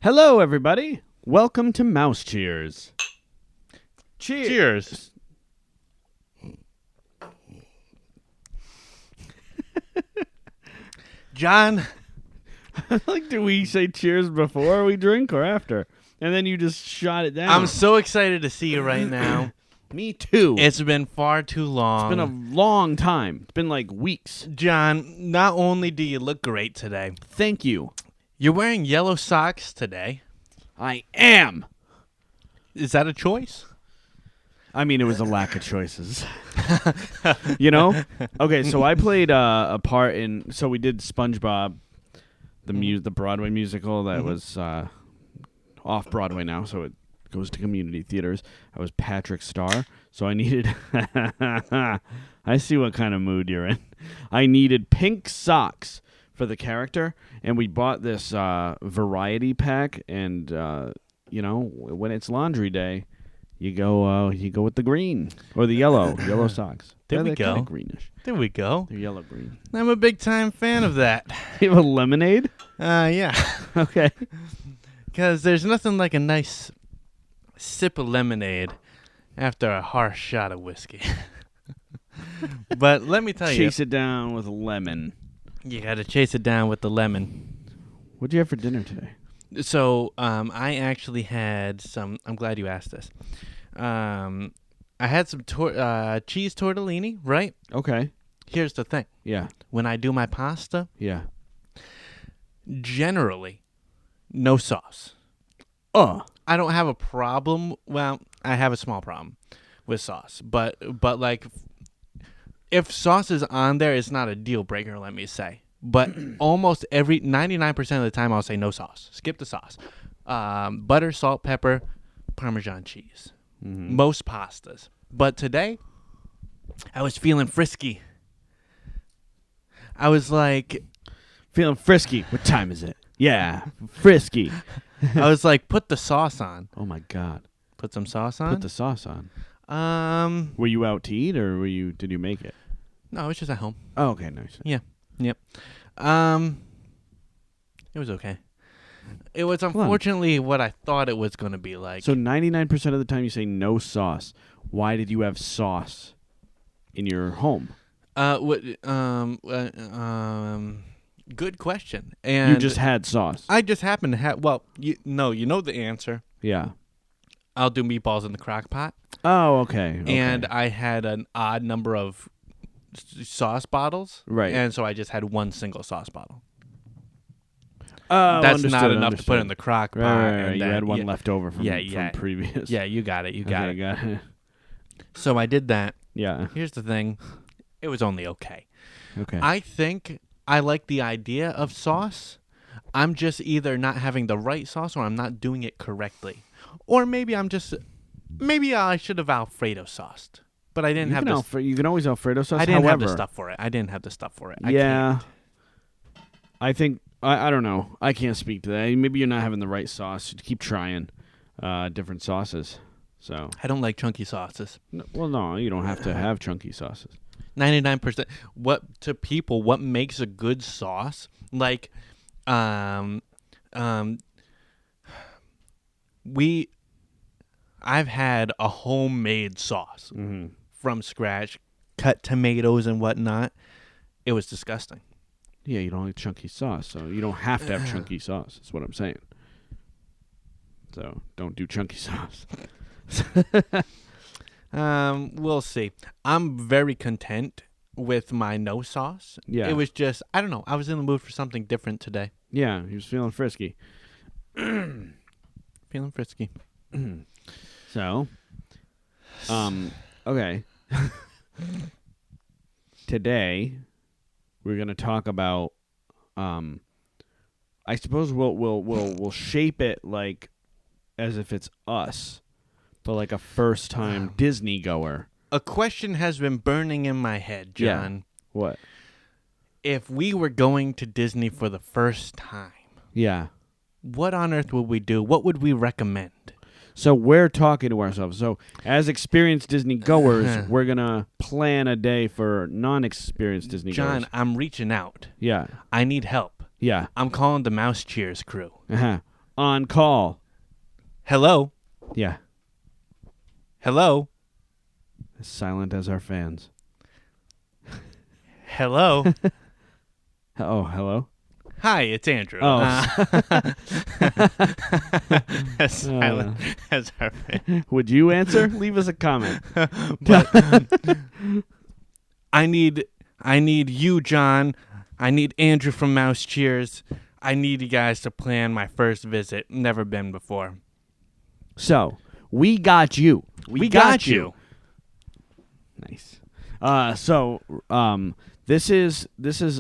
Hello, everybody. Welcome to Mouse Cheers. Cheers. John, Like, do we say cheers before we drink or after? And then you just shot it down. I'm so excited to see you right now. Me too. It's been far too long. It's been a long time. It's been like weeks. John, not only do you look great today, Thank you. you're wearing yellow socks today. I am. Is that a choice? I mean, it was a lack of choices. You know? Okay, so I played a part in... So we did SpongeBob, the Broadway musical that was off-Broadway now, so it goes to community theaters. I was Patrick Star, so I needed... I see what kind of mood you're in. I needed pink socks for the character, and we bought this variety pack, and, when it's laundry day... You go with the green or the yellow socks. There we They're go. kinda greenish. There we go. They're yellow green. I'm a big time fan of that. You have a lemonade? Yeah. Okay. Because there's nothing like a nice sip of lemonade after a harsh shot of whiskey. But let me tell Chase it down with a lemon. you got to chase it down with the lemon. What'd you have for dinner today? So I actually had some. I'm glad you asked this. I had some cheese tortellini. Right. Okay. Here's the thing. Yeah. When I do my pasta, Yeah. generally, no sauce. I don't have a problem. Well, I have a small problem with sauce, but like, if sauce is on there, it's not a deal breaker. Let me say. But almost 99% of the time, I'll say no sauce. Skip the sauce. Butter, salt, pepper, Parmesan cheese. Mm-hmm. Most pastas. But today, I was feeling frisky. I was like, Feeling frisky. What time is it? Yeah. Frisky. put the sauce on. Oh my God. Put some sauce on. Put the sauce on. Were you out to eat or did you make it? No, it's just at home. Oh, okay. Nice. Yep. It was okay. It was unfortunately what I thought it was going to be like. So 99% of the time you say no sauce. Why did you have sauce in your home? Good question. And You just had sauce. I just happened to have. Well, you know the answer. Yeah. I'll do meatballs in the crock pot, Oh, okay. and I had an odd number of sauce bottles, Right. And so I just had one single sauce bottle. Oh, That's not understood, enough to put in the crock pot. Right. and You then- had one left over from Yeah. previous. Yeah, you got it. You got Okay, it. got it. So I did that. Yeah. Here's the thing. It was only okay. Okay. I think I like the idea of sauce. I'm just either not having the right sauce or I'm not doing it correctly. Or maybe I should have Alfredo sauced. But I didn't have the you can always Alfredo sauce. I didn't have the however, stuff for it. I didn't have the stuff for it. Yeah. I think I don't know. I can't speak to that. Maybe you're not having the right sauce. Keep trying different sauces. So I don't like chunky sauces. no, you don't have to have chunky sauces. 99%. What makes a good sauce? Like, I've had a homemade sauce from scratch, cut tomatoes and whatnot. It was disgusting. Yeah, you don't like chunky sauce, so you don't have to have chunky sauce. That's what I'm saying. So don't do chunky sauce. We'll see. I'm very content with my no sauce. Yeah. It was just, I don't know. I was in the mood for something different today. Yeah, he was feeling frisky. Feeling frisky. So, okay. Today, we're gonna talk about. I suppose we'll shape it like as if it's us, but like a first-time Disney goer. A question has been burning in my head, John. What? If we were going to Disney for the first time, Yeah. what on earth would we do? What would we recommend? So we're talking to ourselves. So as experienced Disney goers, we're going to plan a day for non-experienced Disney John, goers. I'm reaching out. Yeah. I need help. Yeah. I'm calling the Mouse Cheers crew. Uh-huh. On call. Hello? Yeah. Hello? As silent as our fans. Hello? Oh, hello? Hi, it's Andrew. Oh. As silent as our fan. Would you answer? Leave us a comment. But I need you, John. I need Andrew from Mouse Cheers. I need you guys to plan my first visit. Never been before. So, we got you. We got you. Nice. This is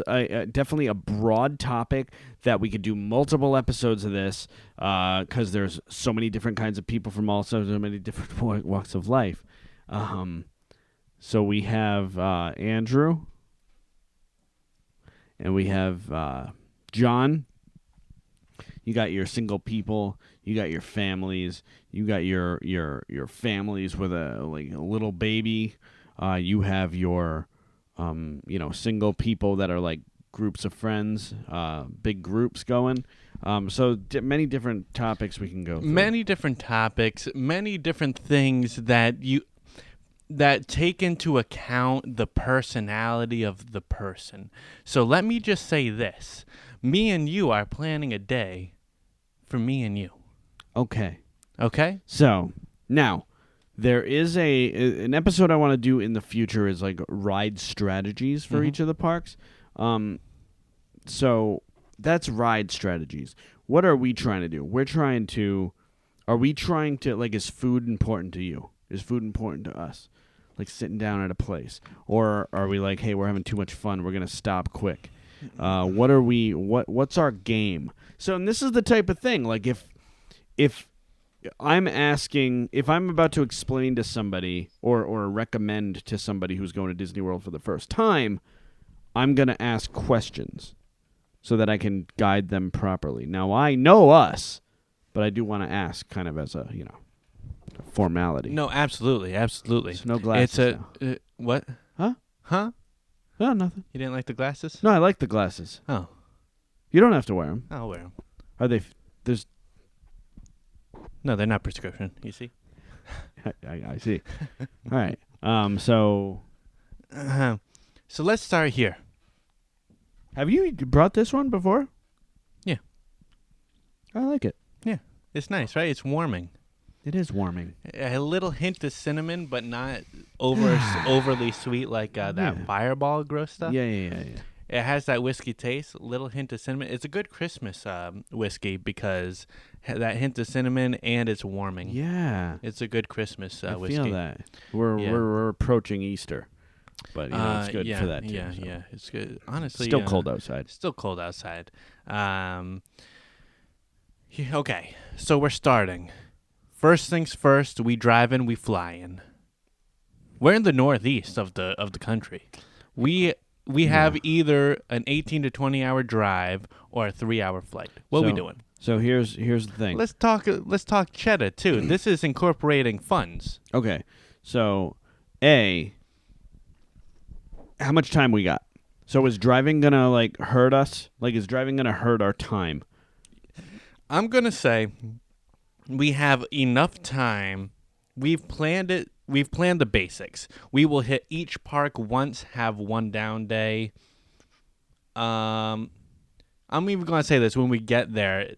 definitely a broad topic that we could do multiple episodes of this because there's so many different kinds of people from so many different walks of life. So we have Andrew, and we have John. You got your single people. You got your families. You got your families with a little baby. You have your single people that are like groups of friends, big groups going. So many different topics we can go through. Many different topics, many different things that take into account the personality of the person. So let me just say this. Me and you are planning a day for me and you. Okay. Okay? So, now, there is an episode I want to do in the future is like ride strategies for each of the parks. So, that's ride strategies. What are we trying to do? Are we trying to, like, is food important to you? Is food important to us? Like sitting down at a place? Or are we like, hey, we're having too much fun, we're going to stop quick? What's our game? So, and this is the type of thing, like if I'm about to explain to somebody or recommend to somebody who's going to Disney World for the first time, I'm going to ask questions so that I can guide them properly. Now, I know us, but I do want to ask kind of as a formality. No, absolutely. So no glasses now. What? Huh? Huh? Oh, nothing. You didn't like the glasses? No, I like the glasses. Oh. You don't have to wear them. I'll wear them. Are they? There's. No, they're not prescription. You see? I see. All right. So let's start here. Have you brought this one before? Yeah. I like it. Yeah. It's nice, right? It's warming. It is warming. A little hint of cinnamon, but not overly sweet like that Fireball gross stuff. Yeah. It has that whiskey taste, a little hint of cinnamon. It's a good Christmas whiskey because that hint of cinnamon and it's warming. Yeah. It's a good Christmas whiskey. I feel that. We're approaching Easter. But it's good for that too. Yeah, so. yeah. It's good. Honestly, still cold outside. Still cold outside. Okay, so we're starting. First things first, we driving, we flying. We're in the northeast of the country. We have either an 18 to 20 hour drive or a 3-hour flight. What are we doing? So here's the thing. Let's talk cheddar too. This is incorporating funds. Okay. So how much time we got? So is driving gonna hurt us? Like, is driving gonna hurt our time? I'm gonna say we have enough time. We've planned it. We've planned the basics. We will hit each park once, have one down day. I'm even gonna say this: when we get there,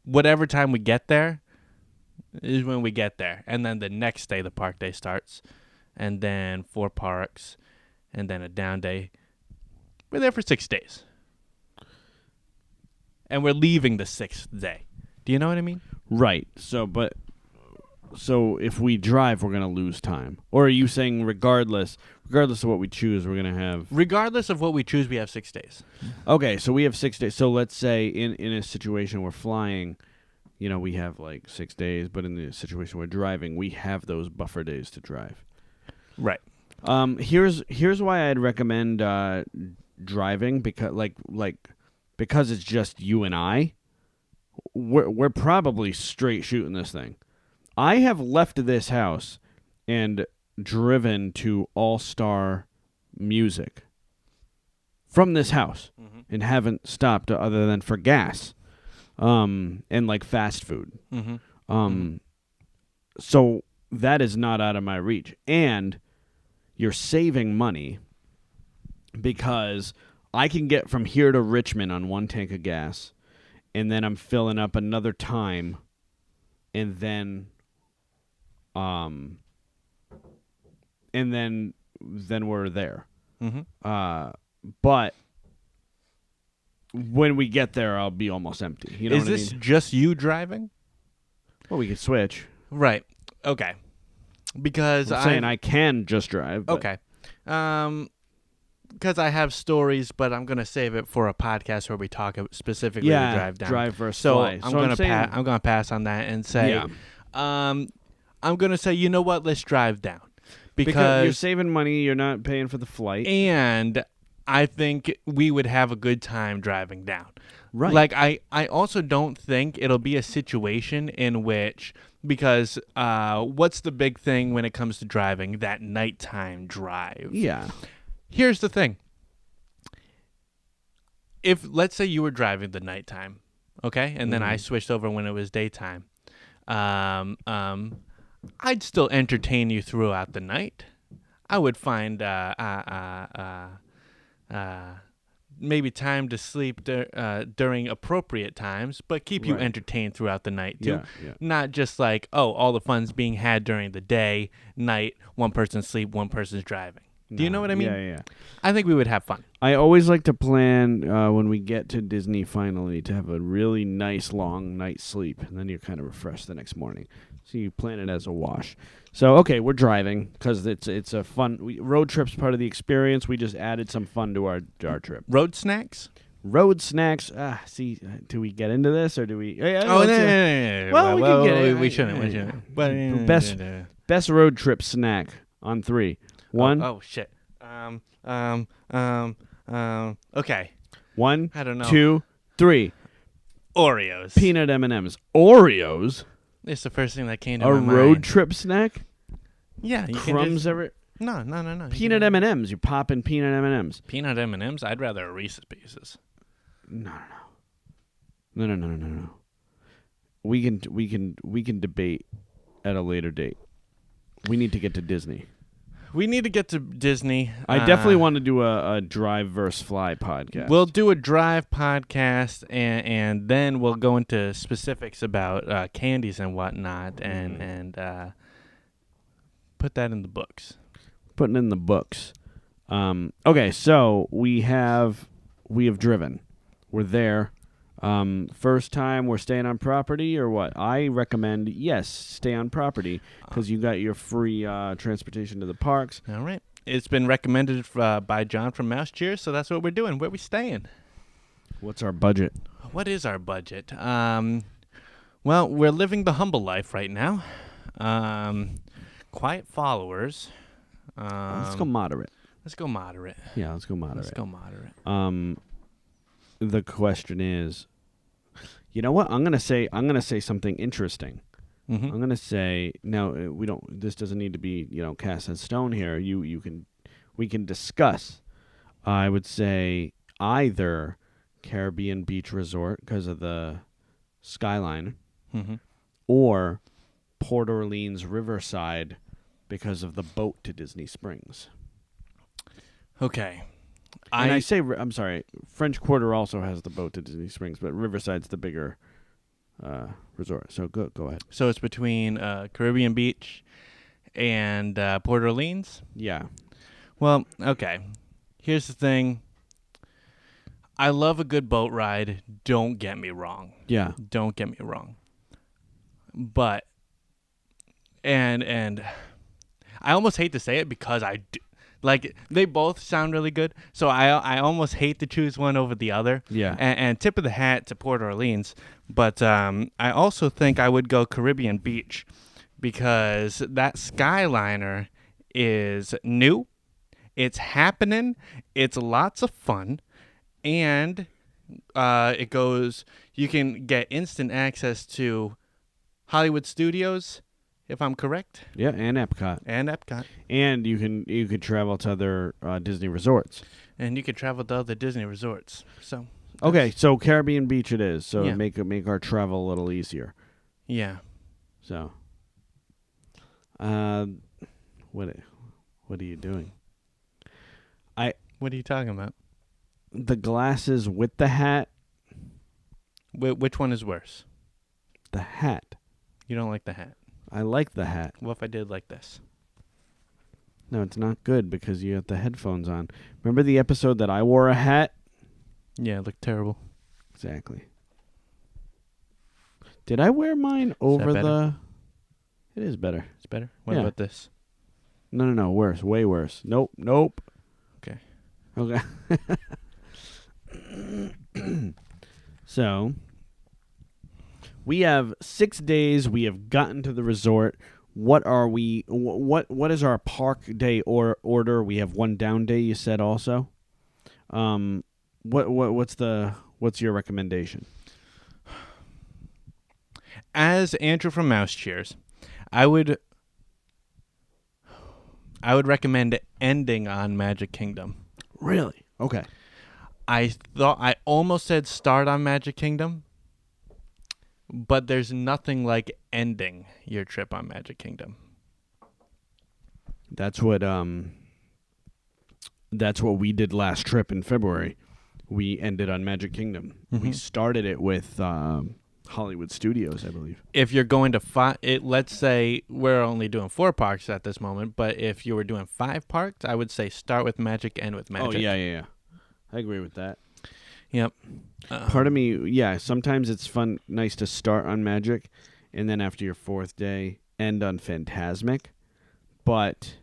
whatever time we get there is when we get there, and then the next day the park day starts, and then 4 parks, and then a down day. We're there for 6 days, and we're leaving the 6th day. Do you know what I mean? Right. So if we drive, we're gonna lose time. Or are you saying regardless of what we choose, we're gonna have? Regardless of what we choose, we have 6 days. Okay, so we have 6 days. So let's say in a situation we're flying, we have 6 days, but in the situation we're driving, we have those buffer days to drive. Right. Here's why I'd recommend driving because because it's just you and I. We're probably straight shooting this thing. I have left this house and driven to All-Star Music from this house and haven't stopped other than for gas. and like fast food. Mm-hmm. So that is not out of my reach, and you're saving money because I can get from here to Richmond on one tank of gas, and then I'm filling up another time, and then we're there. Mm-hmm. But when we get there, I'll be almost empty. You know Is what this I mean? just you driving? Well, we could switch. Right. Okay. Because I'm saying I can just drive. But okay. Because I have stories, but I'm gonna save it for a podcast where we talk specifically yeah, to drive down. drive versus So fly. I'm gonna pass on that and say, Yeah. I'm gonna say, you know what? Let's drive down because you're saving money. You're not paying for the flight, and I think we would have a good time driving down. right? Like I also don't think it'll be a situation in which, because what's the big thing when it comes to driving? That nighttime drive. Yeah. Here's the thing. If, let's say you were driving the nighttime, okay, and then I switched over when it was daytime, I'd still entertain you throughout the night. I would find maybe time to sleep during appropriate times, but keep you Right. entertained throughout the night too. Yeah. Not just like, oh, all the fun's being had during the day, night, one person's asleep, one person's driving. Do you know what I mean? Yeah. I think we would have fun. I always like to plan when we get to Disney finally to have a really nice long night's sleep, and then you're kind of refreshed the next morning. So you plan it as a wash. So okay, we're driving because it's a fun road trip's part of the experience. We just added some fun to our trip. Road snacks? Road snacks. Do we get into this or do we? No. Well, we can get it. We shouldn't. But Best road trip snack on 3. 1. Oh shit. Okay. 1. I don't know. 2, 3. Oreos. Peanut M&Ms. Oreos. It's the first thing that came to A my mind. road trip snack. Yeah. You Crumbs every. No. Peanut M&Ms. You're popping peanut M&Ms. Peanut M&Ms. I'd rather Reese's Pieces. No. We can debate at a later date. We need to get to Disney. We need to get to Disney. I definitely want to do a drive versus fly podcast. We'll do a drive podcast, and then we'll go into specifics about candies and whatnot, and put that in the books. Putting in the books. Okay, so we have driven. We're there. First time we're staying on property or what? I recommend, yes, stay on property because you got your free transportation to the parks. All right. It's been recommended by John from Mouse Cheers, so that's what we're doing. Where we staying? What's our budget? What is our budget? Well, we're living the humble life right now. Quiet followers. Let's go moderate. Let's go moderate. Yeah, let's go moderate. Let's go moderate. The question is, you know what? I'm gonna say something interesting. Mm-hmm. I'm gonna say now we don't. This doesn't need to be cast in stone here. We can discuss. I would say either Caribbean Beach Resort because of the skyline, or Port Orleans Riverside because of the boat to Disney Springs. Okay. I'm sorry, French Quarter also has the boat to Disney Springs, but Riverside's the bigger resort. So go ahead. So it's between Caribbean Beach and Port Orleans? Yeah. Well, okay. Here's the thing. I love a good boat ride. Don't get me wrong. Yeah. Don't get me wrong. But, and I almost hate to say it because I do. Like, they both sound really good, so I almost hate to choose one over the other. Yeah. And tip of the hat to Port Orleans, but I also think I would go Caribbean Beach because that Skyliner is new, it's happening, it's lots of fun, and you can get instant access to Hollywood Studios, if I'm correct. Yeah, and Epcot. And you can travel to other Disney resorts. And you can travel to other Disney resorts. So Okay, so Caribbean Beach it is. So Yeah. make our travel a little easier. Yeah. So, what are you doing? What are you talking about? The glasses with the hat. Which one is worse? The hat. You don't like the hat. I like the hat. What if I did like this? No, it's not good because you have the headphones on. Remember the episode that I wore a hat? Yeah, it looked terrible. Exactly. Did I wear mine over better? the... It is better. It's better. What Yeah. about this? No. Worse. Way worse. Nope. Okay. Okay. So, we have 6 days. We have gotten to the resort. What are we? What is our park day order? We have one down day. You said also. What's your recommendation? As Andrew from Mouse Cheers, I would recommend ending on Magic Kingdom. Really? Okay. I almost said start on Magic Kingdom, but there's nothing like ending your trip on Magic Kingdom. That's what we did last trip in February. We ended on Magic Kingdom. We started it with Hollywood Studios, I believe. If you're going to let's say we're only doing 4 parks at this moment, but if you were doing 5 parks, I would say start with Magic, end with Magic. Oh, yeah. I agree with that. Yep. Part of me, sometimes it's nice to start on Magic, and then after your 4th day, end on Fantasmic. But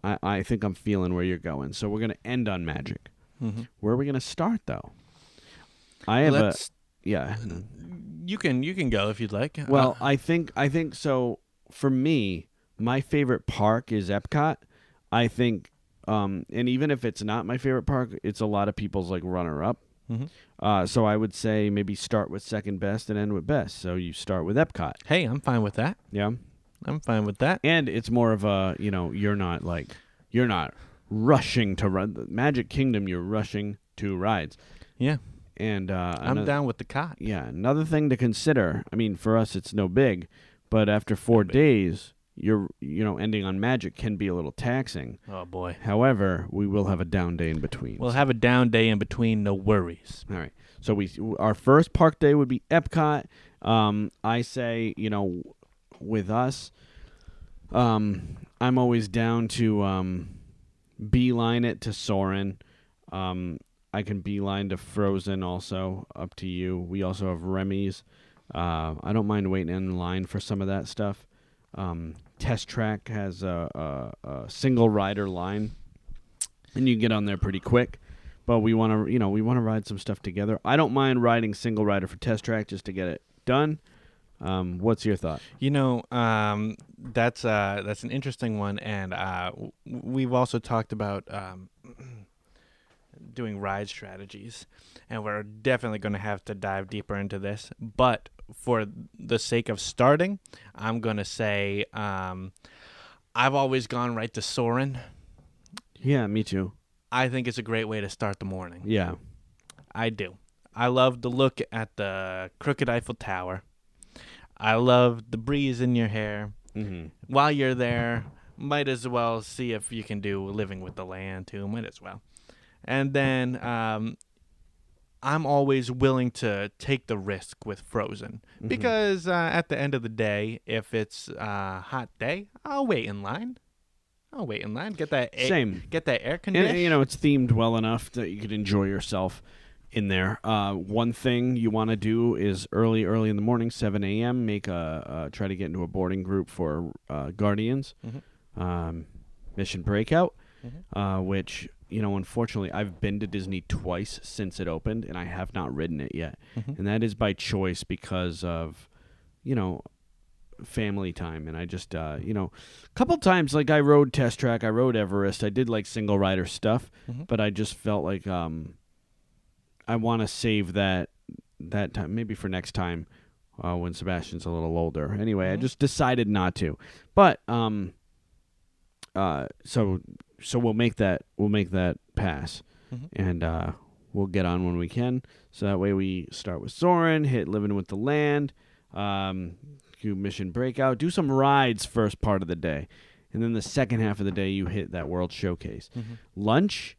I think I'm feeling where you're going. So we're going to end on Magic. Mm-hmm. Where are we going to start, though? I have You can go if you'd like. Well, I think so. For me, my favorite park is Epcot. I think, and even if it's not my favorite park, it's a lot of people's like runner-up. Mm-hmm. So I would say maybe start with second best and end with best. So you start with Epcot. Hey, I'm fine with that. Yeah, I'm fine with that. and it's more of a you're not rushing to run Magic Kingdom. You're rushing to rides. Yeah, And I'm down with the cot. Yeah, another thing to consider. I mean, for us, it's no big, but after 4 days, you're ending on Magic can be a little taxing. Oh boy. However, we will have a down day in between. We'll have a down day in between. No worries. All right. So our first park day would be Epcot. I say with us, I'm always down to beeline it to Soarin'. I can beeline to Frozen also, up to you. We also have Remy's. I don't mind waiting in line for some of that stuff. Test Track has a single rider line, and you can get on there pretty quick. But we want to ride some stuff together. I don't mind riding single rider for Test Track just to get it done. What's your thought? That's an interesting one, and we've also talked about doing ride strategies, and we're definitely going to have to dive deeper into this. But for the sake of starting, I'm going to say I've always gone right to Soarin'. Yeah, me too. I think it's a great way to start the morning. Yeah. I do. I love the look at the Crooked Eiffel Tower. I love the breeze in your hair. Mm-hmm. While you're there, might as well see if you can do Living with the Land too. Might as well. And then I'm always willing to take the risk with Frozen. Mm-hmm. Because at the end of the day, if it's a hot day, I'll wait in line. Get that Get that air conditioner. And, it's themed well enough that you could enjoy yourself in there. One thing you want to do is early in the morning, 7 a.m., try to get into a boarding group for Guardians, Mission Breakout, which, unfortunately, I've been to Disney twice since it opened, and I have not ridden it yet. And that is by choice because of, family time. And I just, a couple times, like I rode Test Track, I rode Everest, I did like single rider stuff, but I just felt like I want to save that time, maybe for next time when Sebastian's a little older. Anyway, I just decided not to. But so we'll make that pass, and we'll get on when we can. So that way we start with Soren, hit Living with the Land, do Mission Breakout, do some rides first part of the day. And then the second half of the day, you hit that World Showcase. Lunch,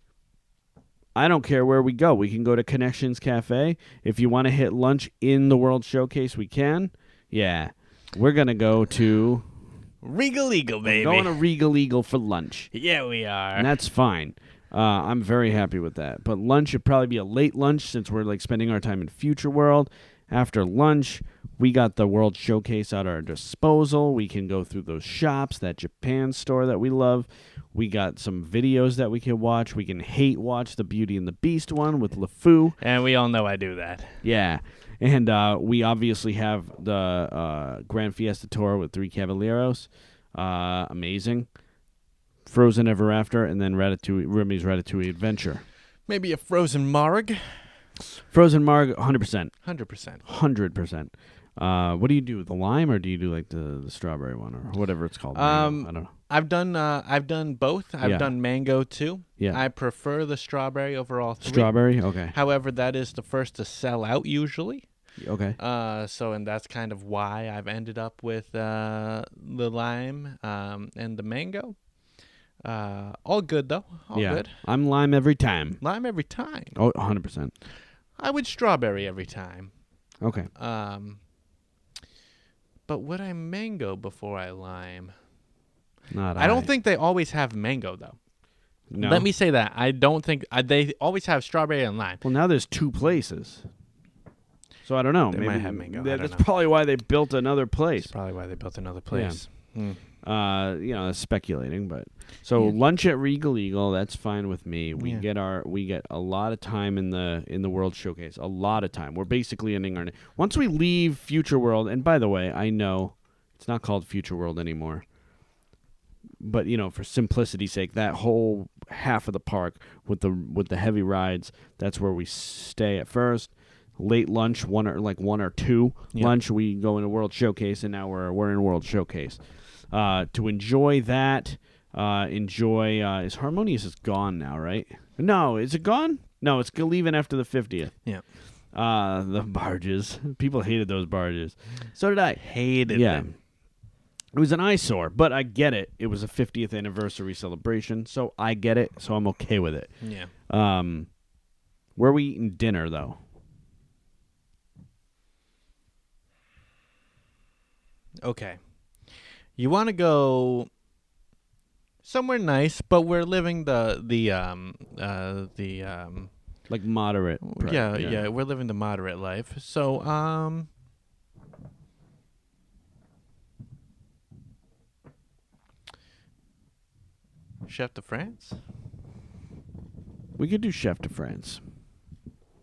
I don't care where we go. We can go to Connections Cafe. If you want to hit lunch in the World Showcase, we can. Yeah. We're going to go to Regal Eagle, baby. Going to Regal Eagle for lunch. Yeah, we are. And that's fine. I'm very happy with that. But lunch should probably be a late lunch since we're like spending our time in Future World. After lunch, we got the World Showcase at our disposal. We can go through those shops, that Japan store that we love. We got some videos that we can watch. We can hate watch the Beauty and the Beast one with LeFou. And we all know I do that. Yeah. And we obviously have the Grand Fiesta Tour with Three Caballeros. Amazing. Frozen Ever After, and then Remy's Ratatouille Adventure. Maybe a Frozen Marg. Frozen Marg, 100%. 100%. 100%. What do you do? The lime, or do you do like the strawberry one, or whatever it's called? I don't know. I've done both. I've done mango too. Yeah. I prefer the strawberry over all three. Strawberry, okay. However, that is the first to sell out usually. Okay. And that's kind of why I've ended up with the lime and the mango. All good though. All good. I'm lime every time. Lime every time. Oh, 100%. I would strawberry every time. Okay. But would I mango before I lime? I don't think they always have mango though. No. Let me say that. I don't think they always have strawberry and lime. Well, now there's two places. So I don't know. They Maybe might have mango. That's probably why they built another place. That's probably why they built another place. Yeah. That's speculating, but lunch at Regal Eagle, that's fine with me. We get a lot of time in the World Showcase. A lot of time. We're basically ending our once we leave Future World. And by the way, I know it's not called Future World anymore. But for simplicity's sake, that whole half of the park with the heavy rides, that's where we stay at first. Late lunch, one or two lunch, we go into World Showcase, and now we're in World Showcase. To enjoy that, is Harmonious is gone now, right? No, is it gone? No, it's leaving after the 50th. Yeah. The barges. People hated those barges. So did I. Hated them. It was an eyesore, but I get it. It was a 50th anniversary celebration, so I get it, so I'm okay with it. Yeah. Where are we eating dinner, though? Okay. You want to go somewhere nice, but we're living the like moderate. Yeah, we're living the moderate life. So Chef de France? We could do Chef de France.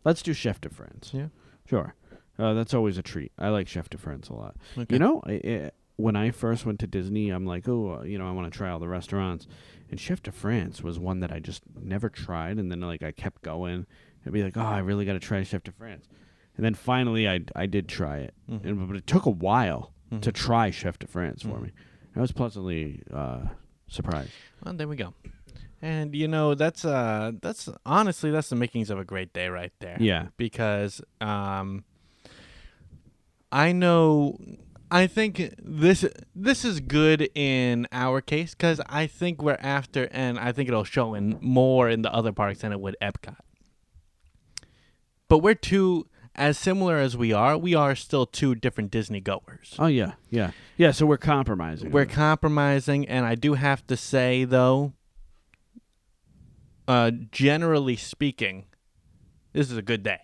Let's do Chef de France. Yeah. Sure. That's always a treat. I like Chef de France a lot. Okay. When I first went to Disney, I'm like, I want to try all the restaurants. And Chef de France was one that I just never tried. And then, I kept going. I'd be like, I really got to try Chef de France. And then finally, I did try it. Mm-hmm. But it took a while to try Chef de France for me. I was pleasantly surprised. Well, there we go. And, that's honestly, that's the makings of a great day right there. Yeah. Because I think this is good in our case because I think we're after, and I think it'll show in more in the other parks than it would Epcot. But we're as similar as we are still two different Disney goers. Oh, yeah. Yeah, so we're compromising. We're compromising, and I do have to say, though, generally speaking, this is a good day.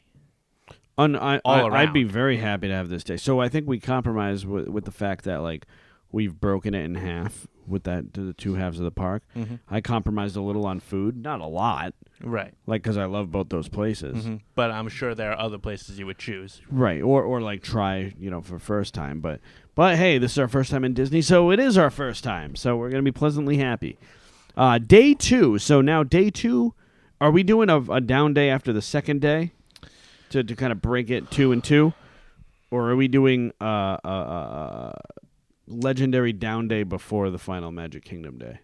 I'd be very happy to have this day. So I think we compromise with the fact that we've broken it in half with the two halves of the park. Mm-hmm. I compromised a little on food, not a lot, right? Because I love both those places. Mm-hmm. But I'm sure there are other places you would choose, right? Or try for first time. But hey, this is our first time in Disney, so it is our first time. So we're gonna be pleasantly happy. Day 2. So now day 2, are we doing a down day after the second day? To kind of break it 2 and 2, or are we doing legendary down day before the final Magic Kingdom day?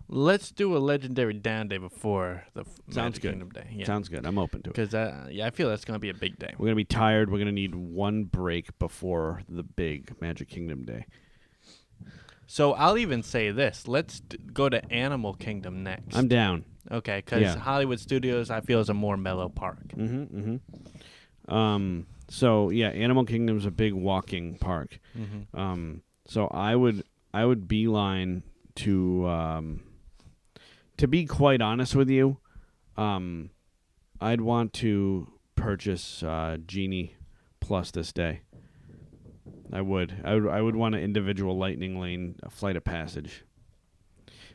Let's do a legendary down day before the Sounds Magic good. Kingdom day. Yeah. Sounds good. I'm open to it. Because I feel that's going to be a big day. We're going to be tired. We're going to need one break before the big Magic Kingdom day. So I'll even say this. Let's go to Animal Kingdom next. I'm down. Okay, because Hollywood Studios, I feel, is a more mellow park. So yeah, Animal Kingdom's a big walking park. So I would beeline to be quite honest with you, I'd want to purchase Genie Plus this day. I would want an individual Lightning Lane Flight of Passage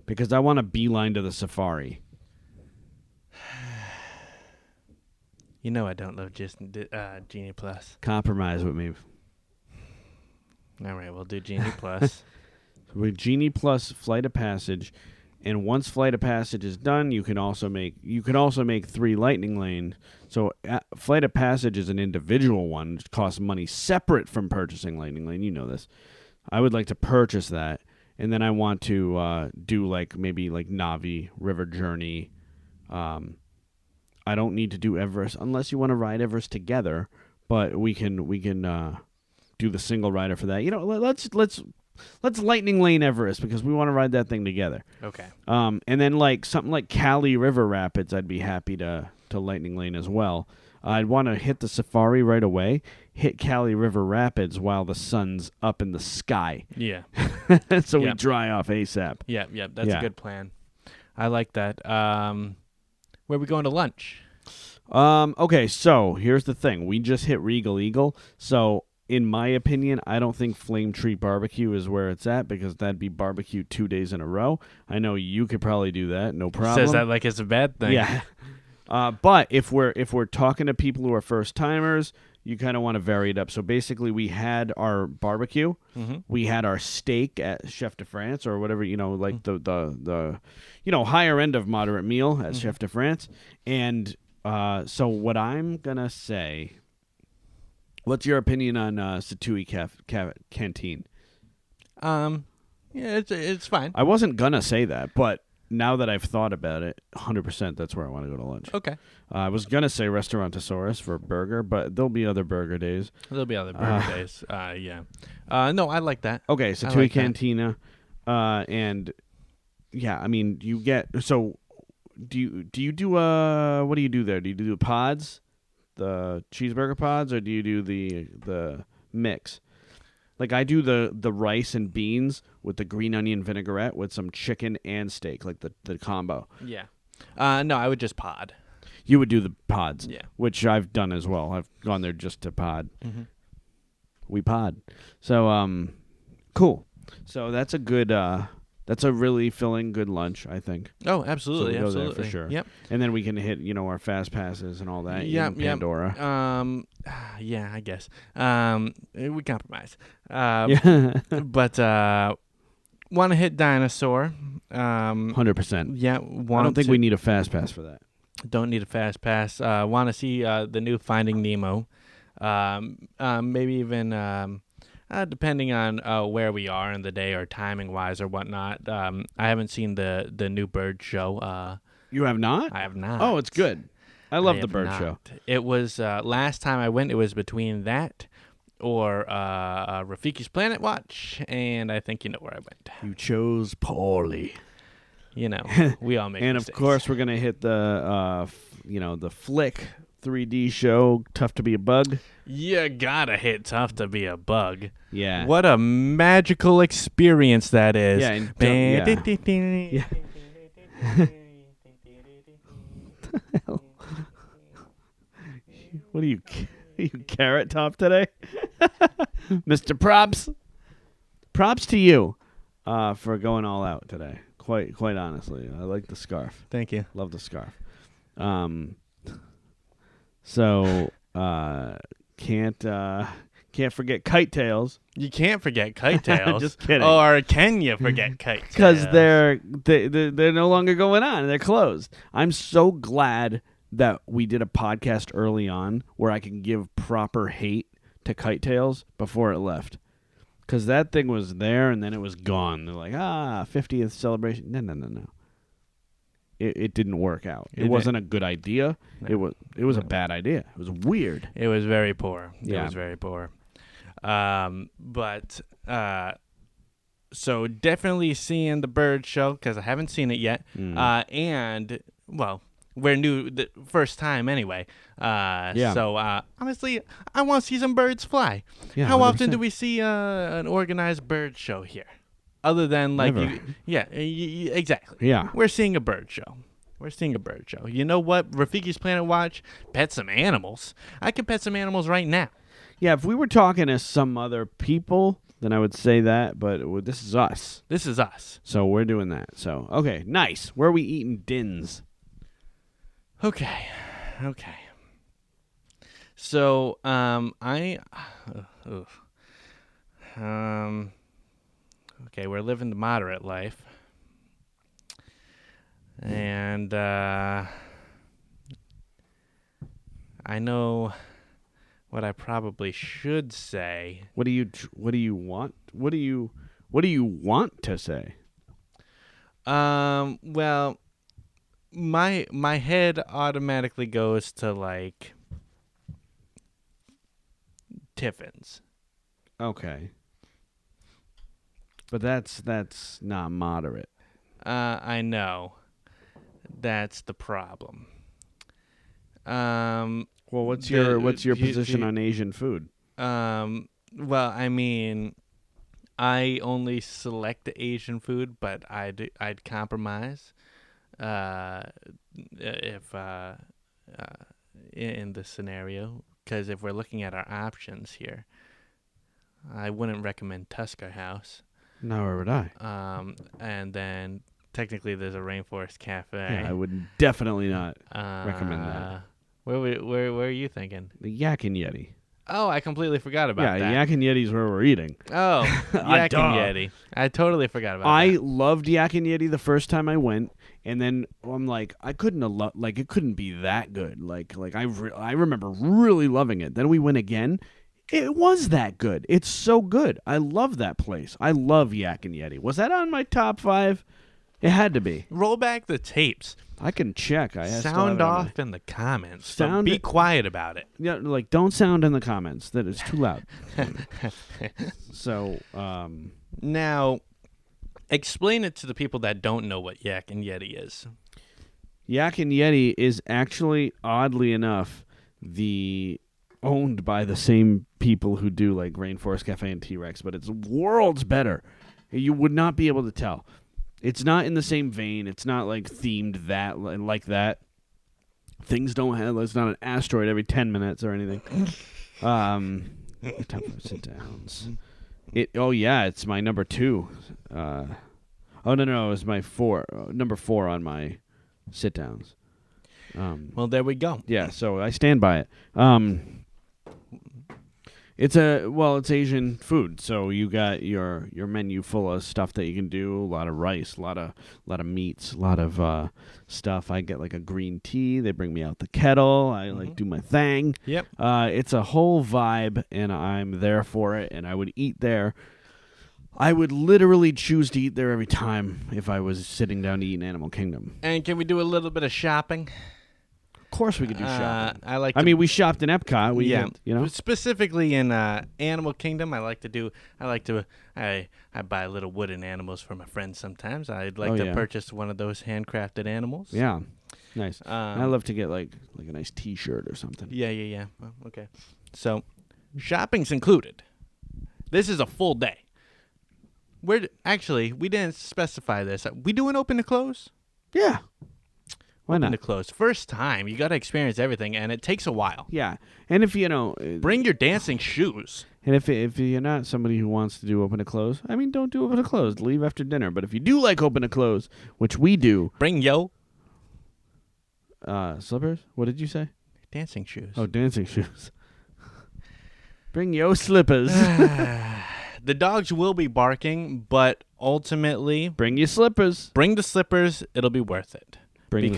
because I want to beeline to the safari. You know I don't love just Genie Plus. Compromise with me. All right, we'll do Genie Plus. With Genie Plus Flight of Passage, and once Flight of Passage is done, you can also make 3 Lightning Lane. So Flight of Passage is an individual one, which costs money separate from purchasing Lightning Lane. You know this. I would like to purchase that, and then I want to do maybe Na'vi River Journey. I don't need to do Everest unless you want to ride Everest together, but we can do the single rider for that. You know, let's Lightning Lane Everest because we want to ride that thing together. Okay. And then something like Cali River Rapids, I'd be happy to Lightning Lane as well. I'd want to hit the safari right away, hit Cali River Rapids while the sun's up in the sky. Yeah. So we dry off ASAP. Yeah, that's a good plan. I like that. Where are we going to lunch? Okay, so here's the thing. We just hit Regal Eagle, so in my opinion, I don't think Flame Tree Barbecue is where it's at because that'd be barbecue 2 days in a row. I know you could probably do that, no problem. Says that like it's a bad thing. Yeah. But if we're talking to people who are first timers, you kind of want to vary it up. So basically, we had our barbecue, we had our steak at Chef de France or whatever, the higher end of moderate meal at Chef de France, and so what I'm gonna say. What's your opinion on Satui Canteen? Yeah, it's fine. I wasn't gonna say that, but now that I've thought about it, 100% that's where I want to go to lunch. Okay. I was gonna say Restaurantosaurus for a burger, but there'll be other burger days. There'll be other burger days. Yeah. No, I like that. Okay, Satui Cantina, and yeah, I mean you get so. Do you do what do you do there? Do you do the pods? The cheeseburger pods, or do you do the mix? Like I do the rice and beans with the green onion vinaigrette with some chicken and steak, like the combo. Yeah. No, I would just pod. You would do the pods, yeah, which I've done as well. I've gone there just to pod. We pod. So cool. So that's a good. That's a really filling good lunch, I think. Oh, absolutely, so we'll absolutely, go there for sure. Yep. And then we can hit, our fast passes and all that. Yeah, in Pandora. Yeah, I guess. We compromise. Yeah. But want to hit Dinosaur. 100%. Yeah. I don't think we need a fast pass for that. Don't need a fast pass. Want to see the new Finding Nemo. Maybe even. Depending on where we are in the day or timing-wise or whatnot. I haven't seen the new bird show. You have not? I have not. Oh, it's good. I love the bird show. It was, last time I went, it was between that or Rafiki's Planet Watch, and I think you know where I went. You chose poorly. We all make and mistakes. Of course, we're going to hit the, the Flick 3D show, Tough to Be a Bug. You gotta hit Tough to Be a Bug. Yeah. What a magical experience that is. Yeah. Yeah. What are you Carrot Top today? Mr. Props. Props to you for going all out today. Quite honestly. I like the scarf. Thank you. Love the scarf. So can't forget Kite Tails. You can't forget Kite Tails. Just kidding. Or can you forget Kite Tails? Because they're no longer going on. They're closed. I'm so glad that we did a podcast early on where I can give proper hate to Kite Tails before it left. Because that thing was there and then it was gone. They're like, 50th celebration. No. it didn't work out. It It wasn't a good idea. No. It was a bad idea. It was weird. It was very poor. Yeah. It was very poor. So definitely seeing the bird show because I haven't seen it yet. And well, we're new the first time anyway. So honestly, I want to see some birds fly. Yeah, How often 100%. do we see an organized bird show here? Other than like, Never. exactly. Yeah. We're seeing a bird show. We're seeing a bird show. You know what? Rafiki's Planet Watch, pet some animals. I can pet some animals right now. Yeah, if we were talking to some other people, then I would say that, but this is us. This is us. So we're doing that. So, okay, nice. Where are we eating dins? Okay. So, okay, we're living the moderate life. And, I know what I probably should say. What do you want? What do you want to say? Well, my head automatically goes to like Tiffin's. Okay. But that's not moderate. I know. That's the problem. Well, what's your position on Asian food? Well, I mean, I only select the Asian food, but I'd compromise if in this scenario, because if we're looking at our options here, I wouldn't recommend Tusker House. Nor would I. And then technically there's a Rainforest Cafe. Yeah, I would definitely not recommend that. Where are you thinking? The Yak and Yeti. Oh, I completely forgot about that. Yeah, Yak and Yeti's where we're eating. Oh, Yak Duh. and Yeti. I totally forgot about I that. loved Yak and Yeti the first time I went, and then I'm like, I couldn't have like it couldn't be that good. Like I remember really loving it. Then we went again. It was that good. It's so good. I love that place. I love Yak and Yeti. Was that on my top 5? It had to be. Roll back the tapes. I can check. I still have Sound it on off in the comments. Sound- But be quiet about it. Yeah, like don't sound in the comments. That is too loud. So, Now, explain it to the people that don't know what Yak and Yeti is. Yak and Yeti is actually, oddly enough, owned by the same people who do like Rainforest Cafe and T-Rex, but it's worlds better. You would not be able to tell. It's not in the same vein. It's not like themed like that. Things don't have. It's not an asteroid every 10 minutes or anything. Time for sit downs. It's my number 2. No, it's my number 4 on my sit downs. Well, there we go. Yeah, so I stand by it. It's Asian food. So you got your menu full of stuff that you can do. A lot of rice, a lot of meats, a lot of stuff. I get like a green tea. They bring me out the kettle. I like do my thing. Yep. It's a whole vibe, and I'm there for it. And I would eat there. I would literally choose to eat there every time if I was sitting down to eat in Animal Kingdom. And can we do a little bit of shopping? Of course, we could do shopping. I mean, we shopped in Epcot. Specifically in Animal Kingdom, I buy little wooden animals for my friends sometimes. I'd like to purchase one of those handcrafted animals. Yeah, nice. I love to get like a nice T-shirt or something. Yeah. Well, okay. So, shopping's included. This is a full day. We didn't specify this. We doing open to close? Yeah. Why Open not? to close. First time, you got to experience everything, and it takes a while. Yeah, and if Bring your dancing shoes. and if you're not somebody who wants to do open to close, I mean, don't do open to close. Leave after dinner. But if you do like open to close, which we do, Bring slippers. What did you say? dancing shoes. Oh, dancing shoes. Bring yo slippers. The dogs will be barking, but ultimately, Bring your slippers. bring the slippers. It'll be worth it. Bring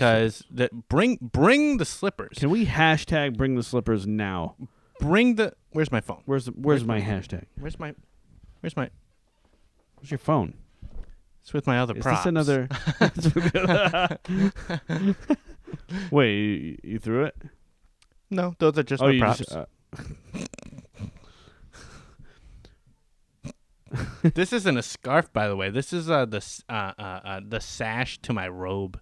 Bring the slippers. Can we hashtag bring the slippers now? Where's my phone? Where's my hashtag? Where's my Where's your phone? It's with my other Is props. this another? Wait, you threw it? No, those are just my you props. just, This isn't a scarf, by the way. This is the sash to my robe.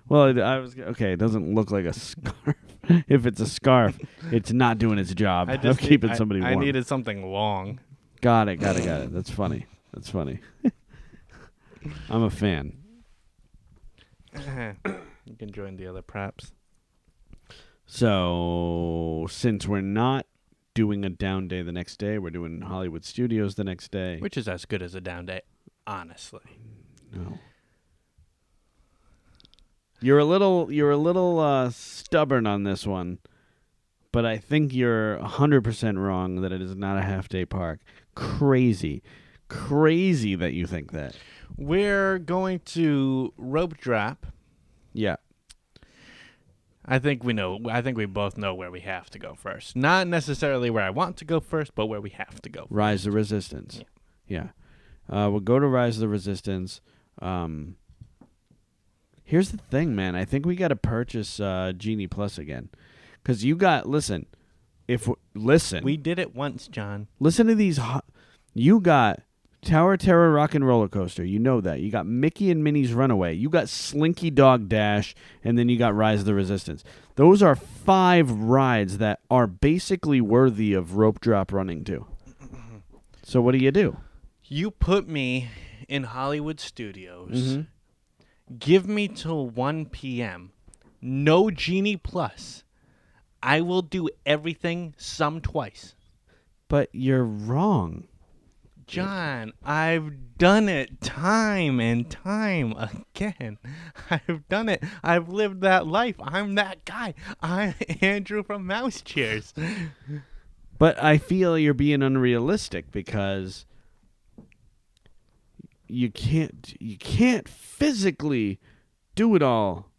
well, I was okay. It doesn't look like a scarf. If it's a scarf, it's not doing its job of keeping somebody warm. I needed something long. Got it. That's funny. I'm a fan. You can join the other props. So, since we're not doing a down day the next day, we're doing Hollywood Studios the next day. Which is as good as a down day, honestly. No. You're a little stubborn on this one, but I think you're 100% wrong that it is not a half-day park. Crazy that you think that. We're going to rope drop. Yeah. I think we both know where we have to go first. Not necessarily where I want to go first, but where we have to go first. Rise of the Resistance. Yeah. We'll go to Rise of the Resistance. Here's the thing, man. I think we got to purchase Genie Plus again. Because you got, listen. We did it once, John. Listen to these. You got Tower Terror Rock and Roller Coaster. You know that. You got Mickey and Minnie's Runaway. You got Slinky Dog Dash. And then you got Rise of the Resistance. Those are 5 rides that are basically worthy of rope drop running to. So what do? You put me in Hollywood Studios. Mm-hmm. Give me till 1 p.m. No Genie Plus. I will do everything some twice. But you're wrong. John, I've done it time and time again. I've done it. I've lived that life. I'm that guy. I'm Andrew from Mouse Cheers. But I feel you're being unrealistic because you can't physically do it all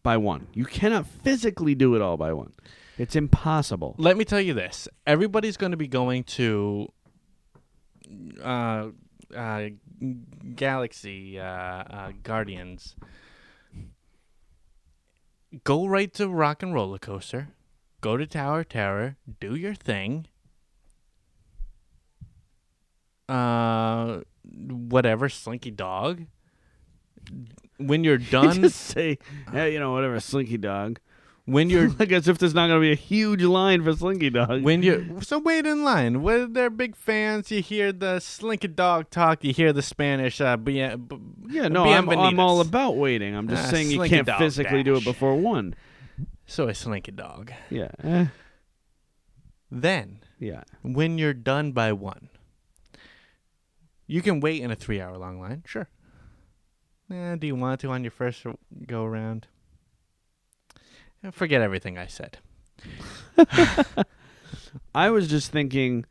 by 1. You cannot physically do it all by 1. It's impossible. Let me tell you this. Everybody's going to be going to Galaxy Guardians. Go right to Rock and Roller Coaster. Go to Tower Terror. Do your thing. Whatever, Slinky Dog. When you're done, just say, whatever, Slinky Dog. When you're like as if there's not going to be a huge line for Slinky Dog. So wait in line. When they're big fans, you hear the Slinky Dog talk. You hear the Spanish. I'm all about waiting. I'm just saying you can't physically do it before 1. So a Slinky Dog. Yeah. Then, when you're done by 1, you can wait in a 3-hour long line. Sure. Do you want to on your first go around? Forget everything I said. I was just thinking,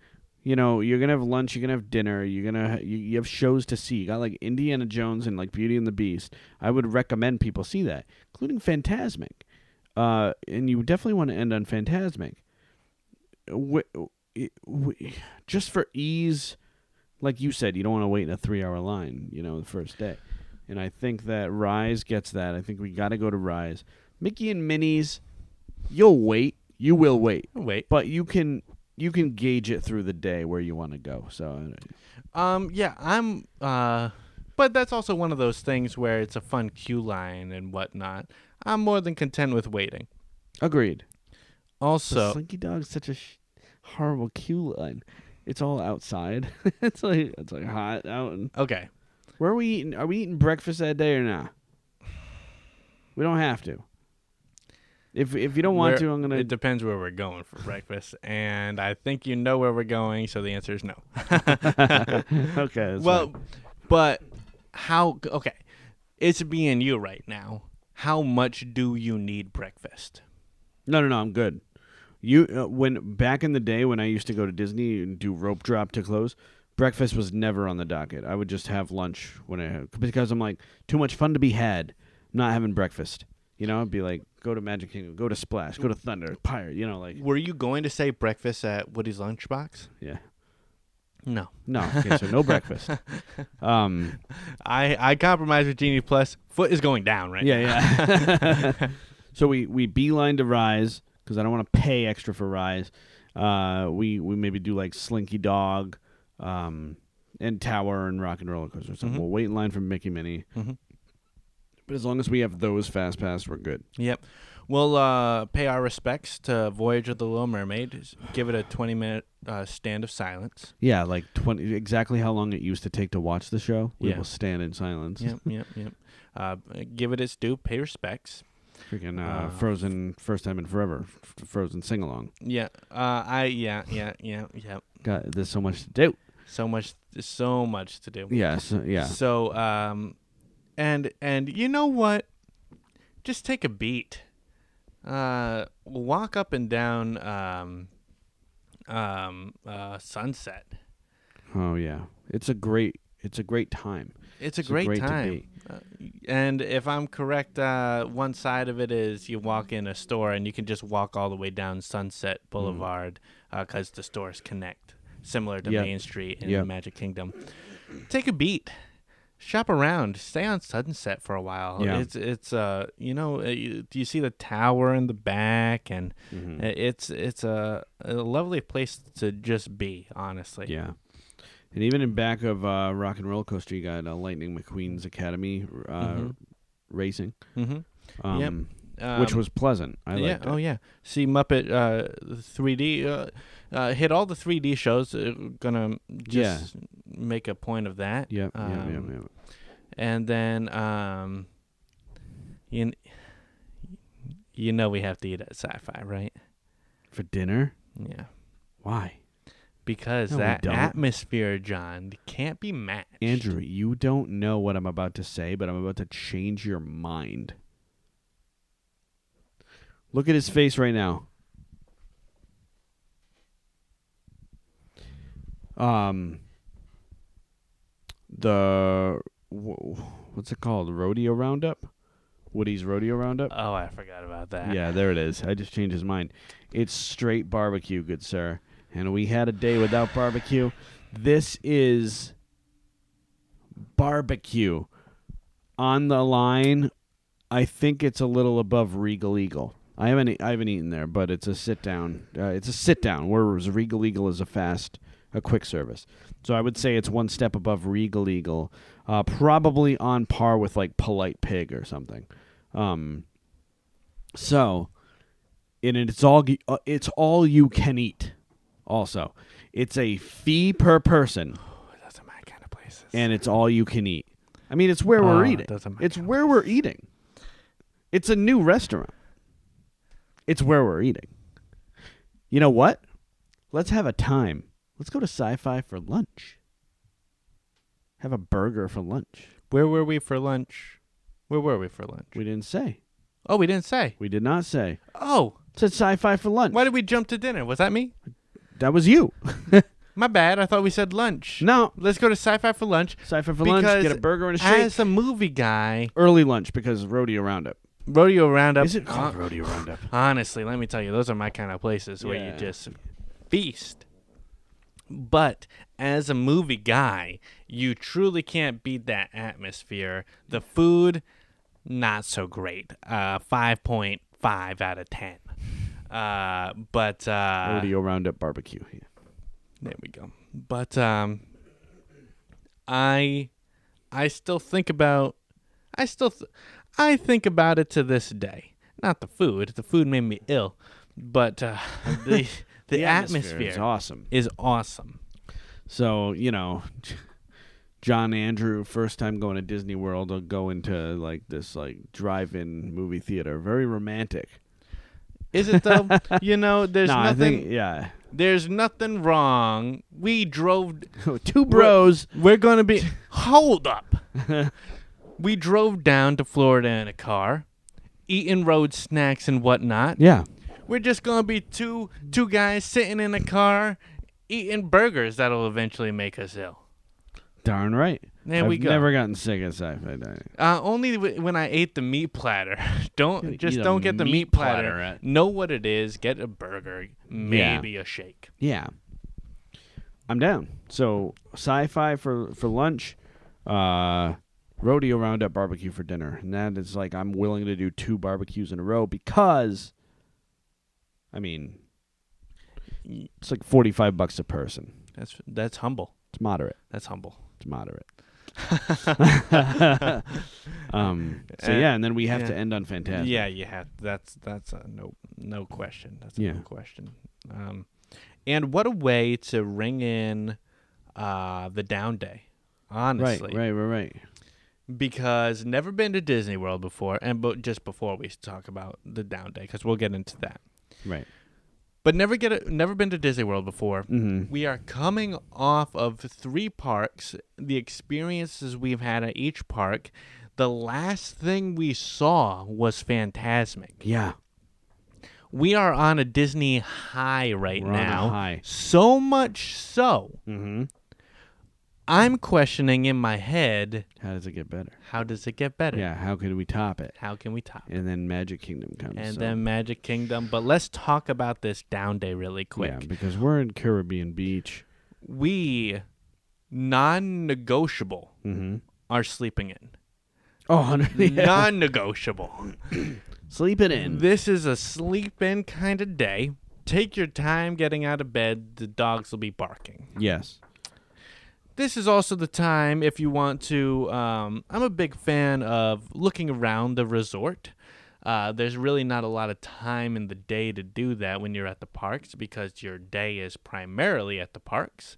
you're going to have lunch, you're going to have dinner, you have shows to see. You got like Indiana Jones and like Beauty and the Beast. I would recommend people see that, including Fantasmic. And you definitely want to end on Fantasmic. Just for ease, like you said, you don't want to wait in a 3-hour line, the first day. And I think that Rise gets that. I think we got to go to Rise. Mickey and Minnie's, you'll wait. You will wait. Wait. But you can gauge it through the day where you want to go. So but that's also one of those things where it's a fun queue line and whatnot. I'm more than content with waiting. Agreed. Also, the Slinky Dog's such a horrible queue line. It's all outside. it's like hot out. Okay. Where are we eating? Are we eating breakfast that day or not? We don't have to. If you don't want to, I'm gonna. It depends where we're going for breakfast, and I think you know where we're going, so the answer is no. Okay. Well, but how? Okay, it's me and you right now. How much do you need breakfast? No, I'm good. When back in the day when I used to go to Disney and do rope drop to close, breakfast was never on the docket. I would just have lunch because I'm like, too much fun to be had. I'm not having breakfast. I'd be like, go to Magic Kingdom, go to Splash, go to Thunder, Pirate, like. Were you going to say breakfast at Woody's Lunchbox? Yeah. No. No. Okay, so no breakfast. I compromise with Genie Plus. Foot is going down right now. Yeah. So we beeline to Rise because I don't want to pay extra for Rise. We maybe do like Slinky Dog, and Tower and Rock and Roller Coaster or something. We'll wait in line for Mickey Minnie. But as long as we have those Fast Pass, we're good. Yep. We'll pay our respects to Voyage of the Little Mermaid. Give it a 20-minute stand of silence. Yeah, like 20. Exactly how long it used to take to watch the show. We Yeah. will stand in silence. Yep. Give it its due. Pay respects. Freaking Frozen, first time in forever. Frozen sing along. Yeah. Yeah. God, there's so much to do. So much to do. Yeah. So and you know what? Just take a beat. Walk up and down Sunset. Oh yeah, it's a great time. It's a great time. And if I'm correct, one side of it is you walk in a store and you can just walk all the way down Sunset Boulevard because the stores connect, similar to Main Street in the Magic Kingdom. Take a beat. Shop around. Stay on Sunset for a while. Yeah. It's do you see the tower in the back? And it's a lovely place to just be, honestly. Yeah. And even in back of Rock and Roller Coaster, you got Lightning McQueen's Academy racing, which was pleasant. I liked it. Oh, yeah. See Muppet 3D. Hit all the 3D shows. Gonna just make a point of that. Yeah. And then, you know we have to eat at Sci-Fi, right? For dinner? Yeah. Why? Because that atmosphere, John, can't be matched. Andrew, you don't know what I'm about to say, but I'm about to change your mind. Look at his face right now. What's it called? Rodeo Roundup? Woody's Rodeo Roundup? Oh, I forgot about that. Yeah, there it is. I just changed his mind. It's straight barbecue, good sir. And we had a day without barbecue. This is barbecue. On the line, I think it's a little above Regal Eagle. I haven't eaten there, but it's a sit down. It's a sit down, whereas Regal Eagle is a quick service. So I would say it's one step above Regal Eagle, probably on par with like Polite Pig or something. So, it's all you can eat. Also, it's a fee per person. Oh, those are my kind of places. And it's all you can eat. I mean, it's where we're eating. It's where we're eating. It's a new restaurant. It's where we're eating. You know what? Let's have a time. Let's go to Sci-Fi for lunch. Have a burger for lunch. Where were we for lunch? Where were we for lunch? We didn't say. Oh, we didn't say. We did not say. Oh. It said Sci-Fi for lunch. Why did we jump to dinner? Was that me? That was you. My bad. I thought we said lunch. No. Let's go to Sci-Fi for lunch. Sci-Fi for lunch, get a burger and a shake. As a movie guy. Early lunch because Rodeo Roundup. Rodeo Roundup. Is it called Rodeo Roundup? Honestly, let me tell you, those are my kind of places where you just feast. But as a movie guy, you truly can't beat that atmosphere. The food, not so great. 5.5 out of 10. But Rodeo Roundup barbecue. Yeah. There we go. But I still think about I think about it to this day. Not the food. The food made me ill, but the atmosphere is awesome. So, John Andrew, first time going to Disney World, will go into like this like drive-in movie theater. Very romantic. Is it though? There's nothing. There's nothing wrong. We drove two bros. We're gonna be. Hold up. We drove down to Florida in a car, eating road snacks and whatnot. Yeah. We're just gonna be two guys sitting in a car eating burgers that'll eventually make us ill. Darn right. There we go. I've never gotten sick at Sci-Fi dining. Only when I ate the meat platter. Don't get the meat platter. Know what it is. Get a burger, maybe a shake. Yeah. I'm down. So sci-fi for lunch, rodeo roundup barbecue for dinner, and that is like I'm willing to do 2 barbecues in a row because, I mean, it's like $45 a person. That's humble. It's moderate. That's humble. It's moderate. So yeah, and then we have to end on Phantasm. Yeah, you have. That's a no question. That's a no question. And what a way to ring in the down day. Honestly, Right. Because never been to Disney World before, but just before we talk about the down day, because we'll get into that. Right. But never been to Disney World before. Mm-hmm. We are coming off of 3 parks, the experiences we've had at each park. The last thing we saw was Fantasmic. Yeah. We are on a Disney high right now. On a high. So much so, Mm-hmm. I'm questioning in my head, How does it get better? how does it get better? Yeah, how could we top it? How can we top it? And then Magic Kingdom comes. And so. then Magic Kingdom. But let's talk about this down day really quick. Yeah, because we're in Caribbean Beach. We, non-negotiable, are sleeping in. Oh, yeah. Non-negotiable. Sleeping in. This is a sleep-in kind of day. Take your time getting out of bed. The dogs will be barking. Yes. This is also the time if you want to. I'm a big fan of looking around the resort. There's really not a lot of time in the day to do that when you're at the parks because your day is primarily at the parks.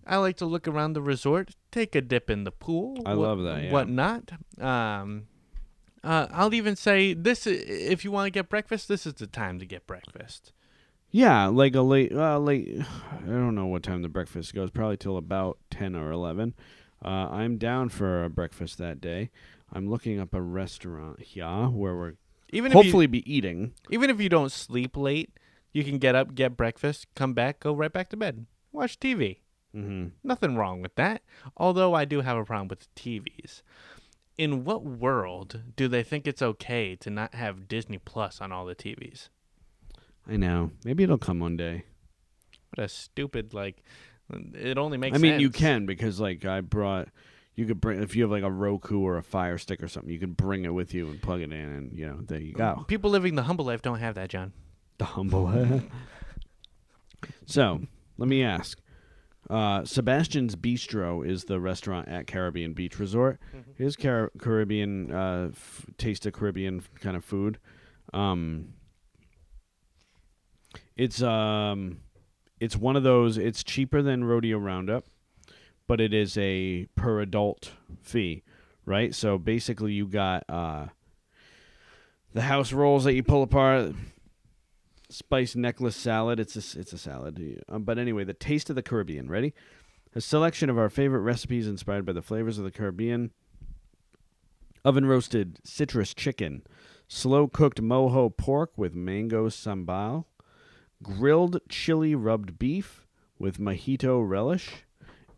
I like to look around the resort, take a dip in the pool. I love that, yeah. Whatnot. I'll even say this: if you want to get breakfast, this is the time to get breakfast. Yeah, like a late. I don't know what time the breakfast goes. Probably till about 10 or 11. I'm down for a breakfast that day. I'm looking up a restaurant here where we're hopefully be eating. Even if you don't sleep late, you can get up, get breakfast, come back, go right back to bed, watch TV. Mm-hmm. Nothing wrong with that. Although I do have a problem with TVs. In what world do they think it's okay to not have Disney Plus on all the TVs? I know. Maybe it'll come one day. What a stupid, it only makes sense. I mean, you can because, you could bring, if you have, a Roku or a Fire Stick or something, you can bring it with you and plug it in and, there you go. People living the humble life don't have that, John. The humble life. So, let me ask. Sebastian's Bistro is the restaurant at Caribbean Beach Resort. Mm-hmm. It is Caribbean, taste of Caribbean kind of food. It's one of those. It's cheaper than Rodeo Roundup, but it is a per adult fee, right? So basically, you got the house rolls that you pull apart, spice necklace salad. It's a salad, but anyway, the taste of the Caribbean. Ready? A selection of our favorite recipes inspired by the flavors of the Caribbean. Oven roasted citrus chicken, slow cooked mojo pork with mango sambal. Grilled chili rubbed beef with mojito relish,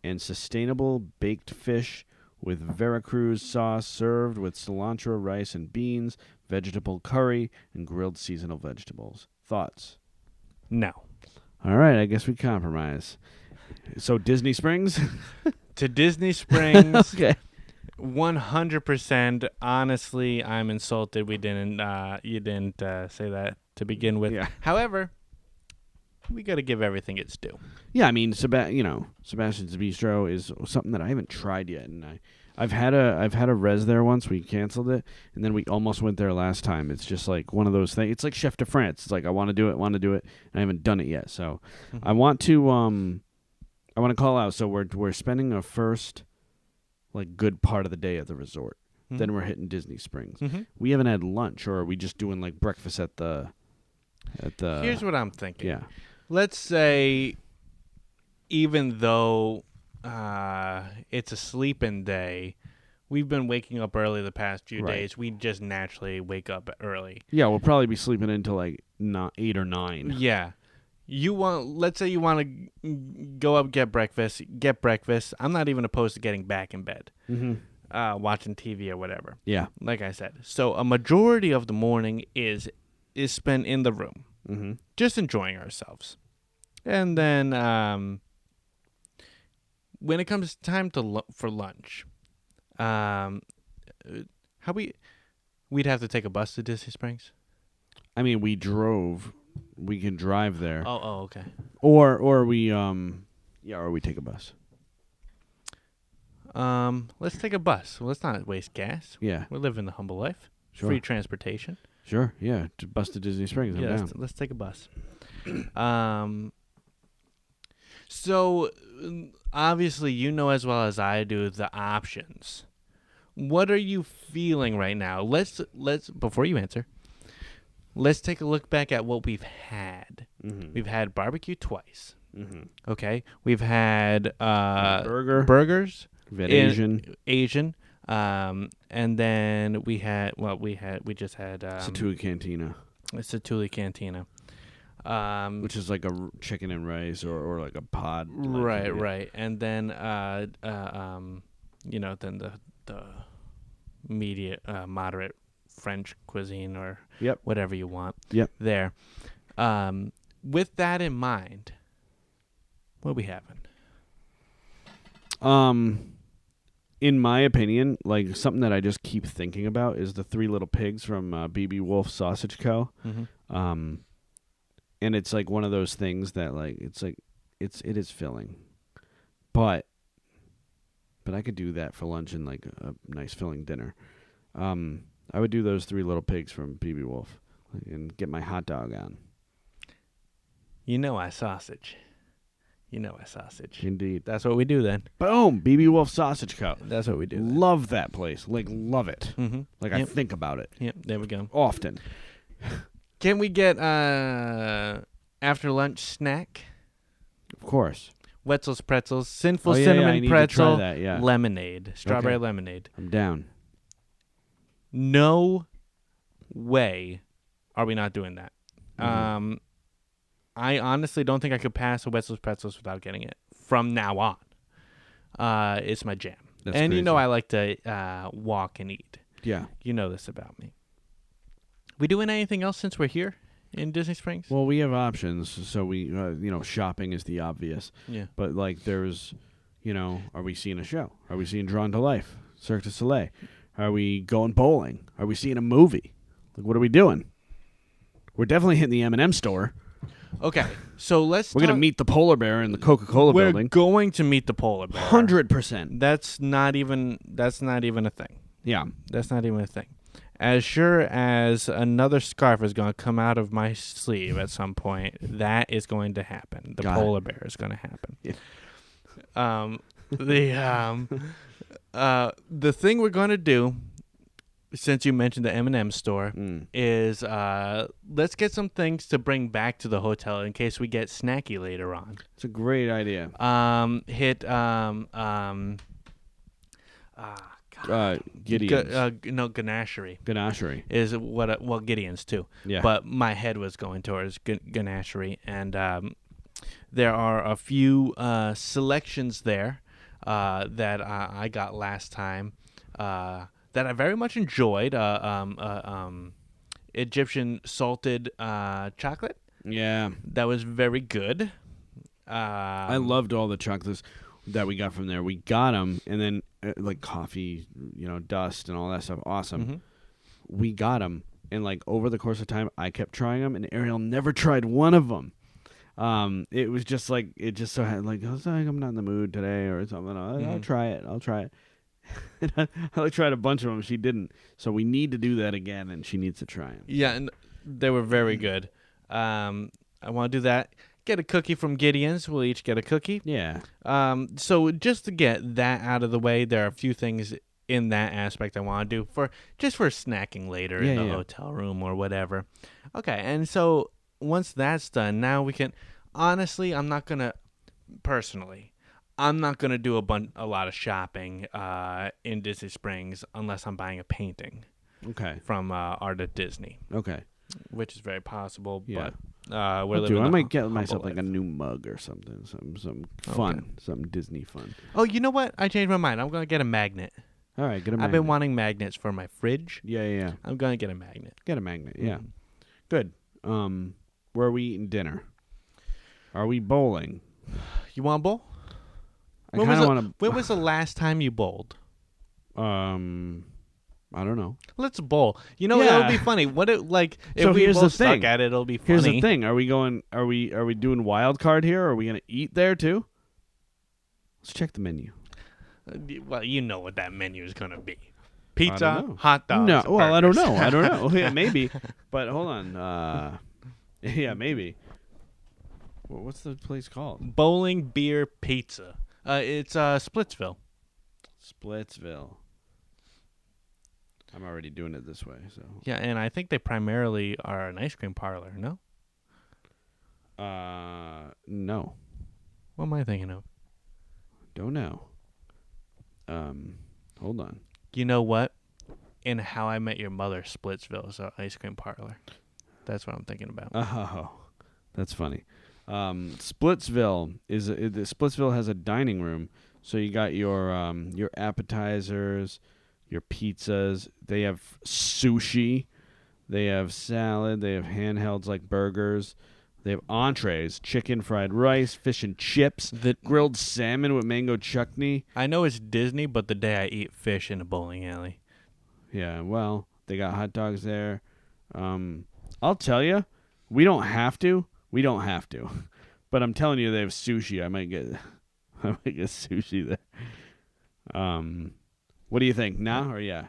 and sustainable baked fish with Veracruz sauce served with cilantro rice and beans, vegetable curry, and grilled seasonal vegetables. Thoughts? No. All right, I guess we compromise. So Disney Springs? To Disney Springs. Okay. 100%. Honestly, I'm insulted you didn't say that to begin with. Yeah. However, we got to give everything its due. Yeah, I mean, Sebastian's Bistro is something that I haven't tried yet, and I've had a res there once. We canceled it, and then we almost went there last time. It's just like one of those things. It's like Chef de France. It's like I want to do it, and I haven't done it yet. So I want to call out. So we're spending a first good part of the day at the resort. Mm-hmm. Then we're hitting Disney Springs. Mm-hmm. We haven't had lunch, or are we just doing breakfast at the? Here's what I'm thinking. Yeah. Let's say, even though it's a sleep-in day, we've been waking up early the past few days. We just naturally wake up early. Yeah, we'll probably be sleeping until 8 or 9. Yeah. Let's say you want to go up, get breakfast. I'm not even opposed to getting back in bed, watching TV or whatever. Yeah. Like I said. So a majority of the morning is spent in the room, just enjoying ourselves. And then when it comes time to for lunch, we'd have to take a bus to Disney Springs. I mean, we drove. We can drive there. Oh, okay. Or we or we take a bus. Let's take a bus. Well, let's not waste gas. Yeah. We're living the humble life. Sure. Free transportation. Sure. Yeah. Bus to Disney Springs. I'm down. Let's take a bus. So obviously, you know as well as I do the options. What are you feeling right now? Let's before you answer, let's take a look back at what we've had. Mm-hmm. We've had barbecue twice. Mm-hmm. Okay, we've had We've burgers. had Asian. And then we just had Satuli Cantina. Satuli Cantina. Which is like a chicken and rice or like a pod. Right. And then then the moderate French cuisine or whatever you want. Yep. There. With that in mind, what are we having? In my opinion, like something that I just keep thinking about is the Three Little Pigs from BB Wolf Sausage Co. Mm-hmm. And it's like one of those things that it is filling, but I could do that for lunch and like a nice filling dinner. I would do those Three Little Pigs from BB Wolf and get my hot dog on. I sausage. Indeed. That's what we do then. Boom! BB Wolf Sausage Co. That's what we do then. Love that place. Like, love it. Mm-hmm. Like, I think about it. Yep, there we go. Often. Can we get after lunch snack? Of course. Wetzel's Pretzels, Sinful I Cinnamon need Pretzel, to try that, yeah. lemonade, strawberry lemonade. I'm down. No way are we not doing that. Mm-hmm. I honestly don't think I could pass a Wetzel's Pretzels without getting it from now on. It's my jam. That's and crazy. I like to walk and eat. Yeah. You know this about me. We doing anything else since we're here in Disney Springs? Well, we have options. So we, shopping is the obvious. Yeah. But like, there's, are we seeing a show? Are we seeing Drawn to Life? Cirque du Soleil? Are we going bowling? Are we seeing a movie? Like, what are we doing? We're definitely hitting the M&M store. Okay, so We're going to meet the polar bear in the Coca-Cola building. We're going to meet the polar bear. 100%. That's not even a thing. Yeah. That's not even a thing. As sure as another scarf is going to come out of my sleeve at some point, that is going to happen. The polar bear is going to happen. Yeah. The thing we're going to do, since you mentioned the M&M store, is let's get some things to bring back to the hotel in case we get snacky later on. It's a great idea. Gideon's. Ganachery. Ganachery. Is Gideon's too. Yeah. But my head was going towards Ganachery. And there are a few selections there that I got last time that I very much enjoyed. Egyptian salted chocolate. Yeah. That was very good. I loved all the chocolates that we got from there. We got them, and then like coffee, dust and all that stuff. Awesome. Mm-hmm. We got them, and like over the course of time, I kept trying them, and Ariel never tried one of them. It was just like it just so had like I was like I'm not in the mood today or something. I'll try it. And I tried a bunch of them. She didn't. So we need to do that again, and she needs to try them. Yeah, and they were very good. I want to do that. Get a cookie from Gideon's. We'll each get a cookie. Yeah. So just to get that out of the way, there are a few things in that aspect I want to do for snacking later in the hotel room or whatever. Okay, and so once that's done, now we can. Honestly, I'm not gonna do a lot of shopping in Disney Springs unless I'm buying a painting. Okay. From Art at Disney. Okay. Which is very possible, yeah. but I might get myself like a new mug or something, some fun, some Disney fun. Oh, you know what? I changed my mind. I'm gonna get a magnet. All right, get a magnet. I've been wanting magnets for my fridge. Yeah. I'm gonna get a magnet. Get a magnet. Yeah. Good. Where are we eating dinner? Are we bowling? You want bowl? I kind of want When was the last time you bowled? I don't know. Let's bowl. It'll be funny. If we here's both the suck thing. at it, it'll be funny. Here's the thing: Are we doing wild card here? Or are we gonna eat there too? Let's check the menu. Well, you know what that menu is gonna be: I pizza, don't know. hot dogs. No, and well, I don't burgers. know. I don't know. Yeah, maybe. But hold on. Yeah, maybe. Well, what's the place called? Bowling Beer Pizza. It's Splitsville. Splitsville. I'm already doing it this way, so. Yeah, and I think they primarily are an ice cream parlor. No, No, what am I thinking of? don't know. Hold on. You know what? In How I Met Your Mother, Splitsville is an ice cream parlor. That's what I'm thinking about. Oh, that's funny. Splitsville Splitsville has a dining room, so you got your appetizers, your pizzas. They have sushi, they have salad, they have handhelds like burgers. They have entrees, chicken, fried rice, fish and chips, grilled salmon with mango chutney. I know it's Disney, but the day I eat fish in a bowling alley. Yeah, well, they got hot dogs there. I'll tell you, we don't have to. But I'm telling you, they have sushi. I might get sushi there. What do you think? Nah or yeah?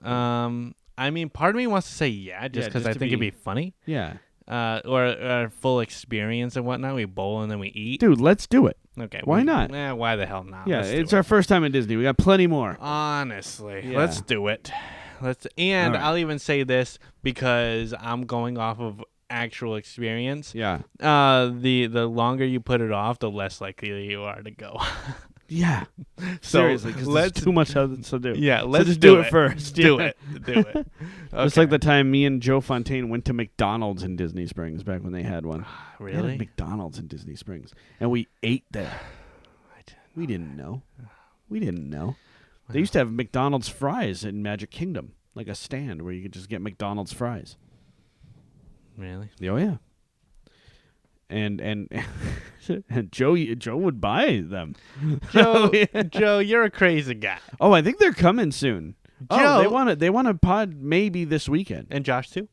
I mean, part of me wants to say yeah, just because I think it'd be funny. Yeah. Or a full experience and whatnot. We bowl and then we eat. Dude, let's do it. Okay. Why not? Why the hell not? Yeah, Let's do it's it. our first time at Disney. We got plenty more. Honestly, Yeah. let's do it. All right. I'll even say this because I'm going off of actual experience. Yeah. The longer you put it off, the less likely you are to go. Yeah. So seriously, because there's too much to do. Yeah, So let's just do it first. Do Yeah. it. Do it. It's like the time me and Joe Fontaine went to McDonald's in Disney Springs back when they had one. They had a Really? McDonald's in Disney Springs, and we ate there. We didn't know. They used to have McDonald's fries in Magic Kingdom, like a stand where you could just get McDonald's fries. Really? Oh yeah. And and Joe would buy them. Joe, you're a crazy guy. Oh, I think they're coming soon. Joe, they want to pod maybe this weekend. And Josh too.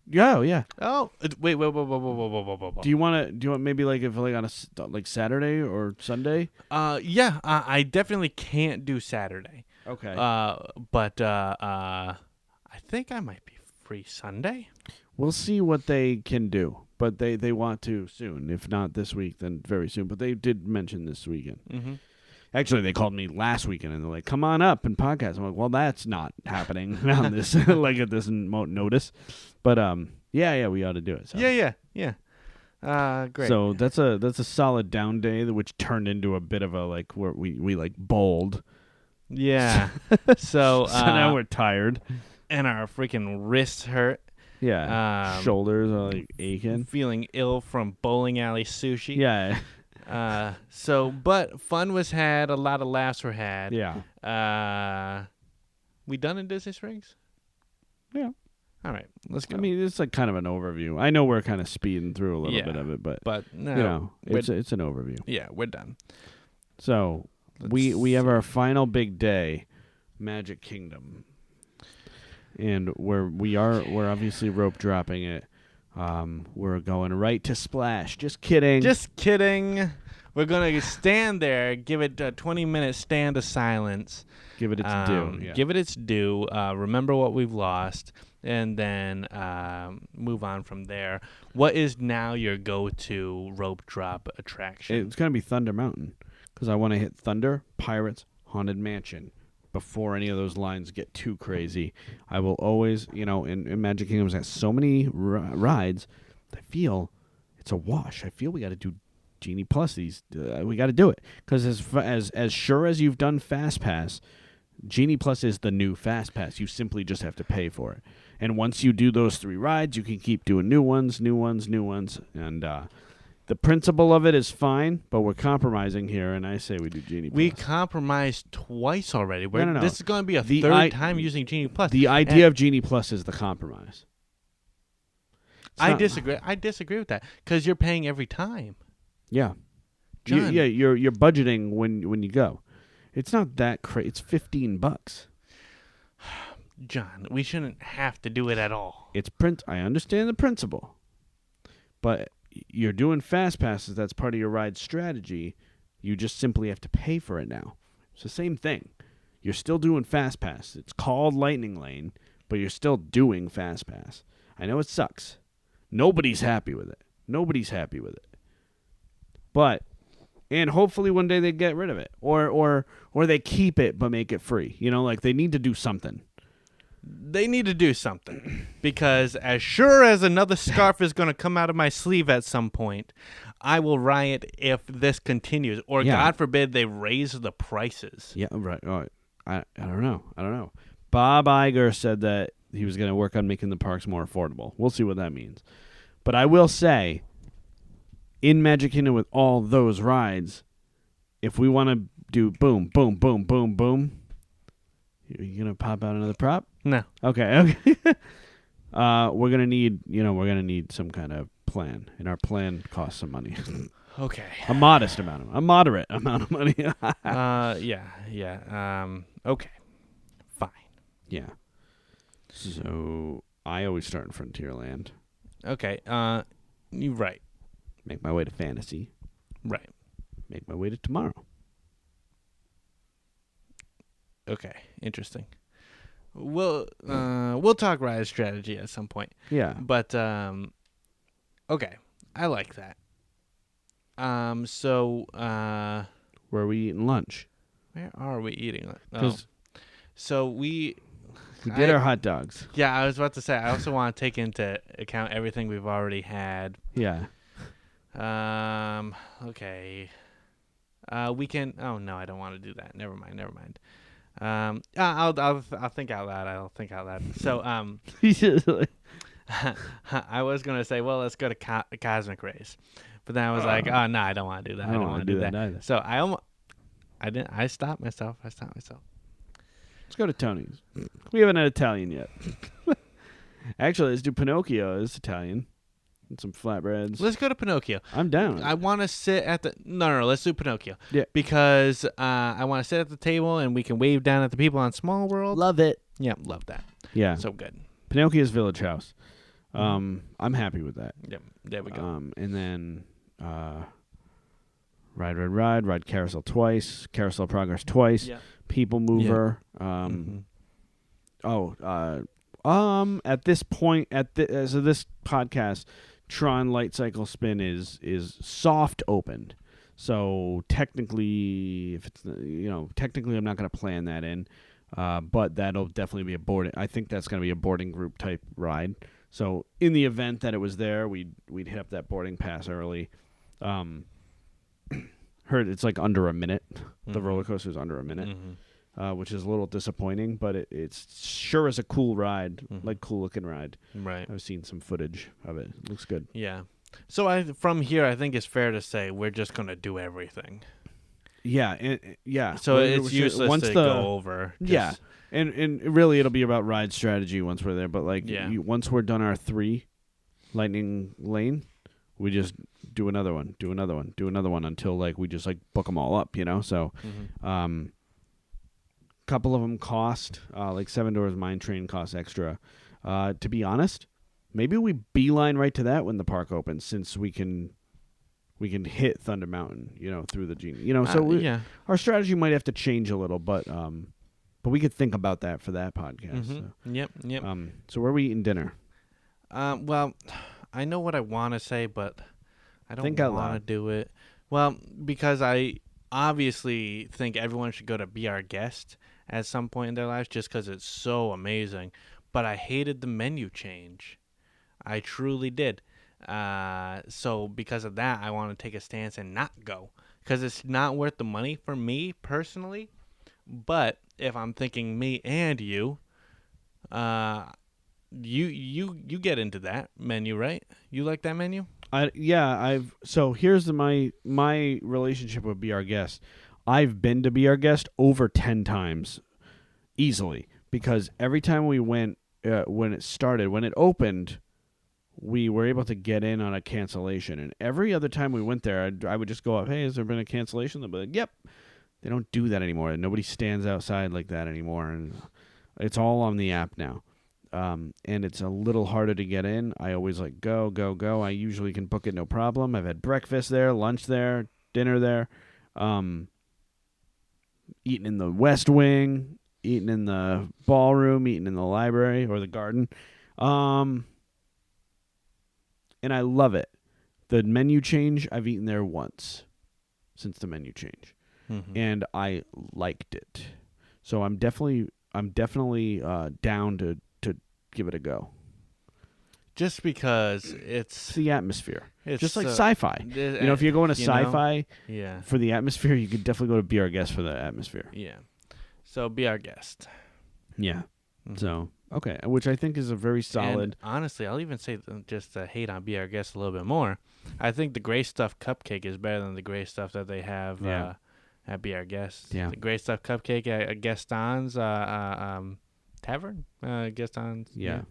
Yeah. Oh, wait. Do you want maybe like if like on like Saturday or Sunday? Yeah. I definitely can't do Saturday. Okay. But I think I might be free Sunday. We'll see what they can do, but they want to soon. If not this week, then very soon. But they did mention this weekend. Mm-hmm. Actually, they called me last weekend and they're like, "Come on up and podcast." I'm like, "Well, that's not happening on this like at this notice." But yeah, we ought to do it. So. Yeah. Great. So that's a solid down day, which turned into a bit of a like where we like bowled. Yeah. So now we're tired. And our freaking wrists hurt. Yeah. Shoulders are like aching. Feeling ill from bowling alley sushi. Yeah. But fun was had. A lot of laughs were had. Yeah. We done in Disney Springs? Yeah. All right. Let's go. I mean, it's like kind of an overview. I know we're kind of speeding through a little Yeah. bit of it, but no, it's an overview. Yeah, we're done. So we have our final big day, Magic Kingdom, and we're obviously rope dropping it. We're going right to Splash. Just kidding. Just kidding. We're going to stand there, give it a 20-minute stand of silence. Give it its due. Yeah. Give it its due. Remember what we've lost, and then move on from there. What is now your go-to rope drop attraction? It's going to be Thunder Mountain because I want to hit Thunder, Pirates, Haunted Mansion before any of those lines get too crazy. I will always, in Magic Kingdom's got so many rides, I feel it's a wash. I feel we got to do Genie Plus. We got to do it because as sure as you've done Fast Pass, Genie Plus is the new Fast Pass. You simply just have to pay for it. And once you do those 3 rides, you can keep doing new ones. And the principle of it is fine, but we're compromising here, and I say we do Genie Plus. We compromised twice already. No. This is going to be a third time using Genie Plus. The idea of Genie Plus is the compromise. I disagree with that because you're paying every time. Yeah. John. You're budgeting when you go. It's not that crazy. It's $15. John, we shouldn't have to do it at all. I understand the principle, but you're doing fast passes. That's part of your ride strategy. You just simply have to pay for it now. It's the same thing. You're still doing fast pass. It's called Lightning Lane, but you're still doing fast pass. I know it sucks. Nobody's happy with it. But and hopefully one day they get rid of it, or they keep it but make it free. Like they need to do something. They need to do something, because as sure as another scarf is going to come out of my sleeve at some point, I will riot if this continues, or God forbid they raise the prices. Yeah, right. I don't know. Bob Iger said that he was going to work on making the parks more affordable. We'll see what that means. But I will say, in Magic Kingdom with all those rides, if we want to do boom, boom, boom, boom, boom, you going to pop out another prop? No. Okay. We're going to need some kind of plan, and our plan costs some money. Okay. A moderate amount of money. Yeah. Okay. Fine. Yeah. So I always start in Frontierland. Okay. You're right. Make my way to Fantasy. Right. Make my way to Tomorrow. Okay. Interesting. We'll talk ride strategy at some point. Yeah. But okay. I like that. So where are we eating lunch? Where are we eating? So we did our hot dogs. Yeah, I was about to say, I also want to take into account everything we've already had. Yeah. Okay. We can. Oh no, I don't want to do that. Never mind. I'll think out loud. So I was gonna say, well, let's go to Cosmic Rays, but then I was like, oh no, I don't want to do that. I don't want to do that either. So I stopped myself. Let's go to Tony's. We haven't had Italian yet. Actually, let's do Pinocchio. It's Italian. And some flatbreads. Let's go to Pinocchio. I'm down. I want to sit at the... No, let's do Pinocchio. Yeah. Because I want to sit at the table and we can wave down at the people on Small World. Love it. Yeah, love that. Yeah. So good. Pinocchio's Village House. I'm happy with that. Yep. There we go. And then Ride Carousel twice. Carousel Progress twice. Yeah. People Mover. Yeah. At this point, as of this podcast, Tron Light Cycle Spin is soft opened. So technically, I'm not going to plan that in, but that'll definitely be a boarding. I think that's going to be a boarding group type ride. So in the event that it was there, we'd hit up that boarding pass early. Heard it's like under a minute. The roller coaster is under a minute. Which is a little disappointing, but it's sure is a cool ride, cool looking ride. Right. I've seen some footage of it. It looks good. Yeah. So from here, I think it's fair to say we're just going to do everything. Yeah. Yeah. So it's useless to go over. Yeah. And really it'll be about ride strategy once we're there. But once we're done our 3 Lightning Lane, we just do another one until we just book them all up, So, couple of them cost Seven Doors Mine Train costs extra. To be honest, maybe we beeline right to that when the park opens, since we can hit Thunder Mountain, through the Genie. Our strategy might have to change a little, but we could think about that for that podcast. So. Yep. So where are we eating dinner? Well, I know what I want to say, but I don't want to do it. Well, because I obviously think everyone should go to Be Our Guest at some point in their lives, just because it's so amazing. But I hated the menu change. I truly did. So because of that, I want to take a stance and not go, because it's not worth the money for me personally. But if I'm thinking me and you, you get into that menu, right? You like that menu? So here's my relationship with Be Our Guest. I've been to Be Our Guest over 10 times easily, because every time we went, when it opened, we were able to get in on a cancellation. And every other time we went there, I would just go up, hey, has there been a cancellation? They'll be like, yep. They don't do that anymore. Nobody stands outside like that anymore. And it's all on the app now. And it's a little harder to get in. I always like, go. I usually can book it no problem. I've had breakfast there, lunch there, dinner there. Eating in the West Wing, eating in the ballroom, eating in the library or the garden. And I love it. The menu change, I've eaten there once since the menu change. Mm-hmm. And I liked it. So I'm definitely down to give it a go. Just because it's the atmosphere. It's just like sci-fi. If you're going to sci-fi for the atmosphere, you could definitely go to Be Our Guest for the atmosphere. Yeah. So Be Our Guest. Yeah. Mm-hmm. So, okay. Which I think is a very solid. And honestly, I'll even say, just to hate on Be Our Guest a little bit more, I think the Gray Stuff Cupcake is better than the Gray Stuff that they have at Be Our Guest. Yeah. The Gray Stuff Cupcake at Gaston's Tavern? Gaston's. Yeah.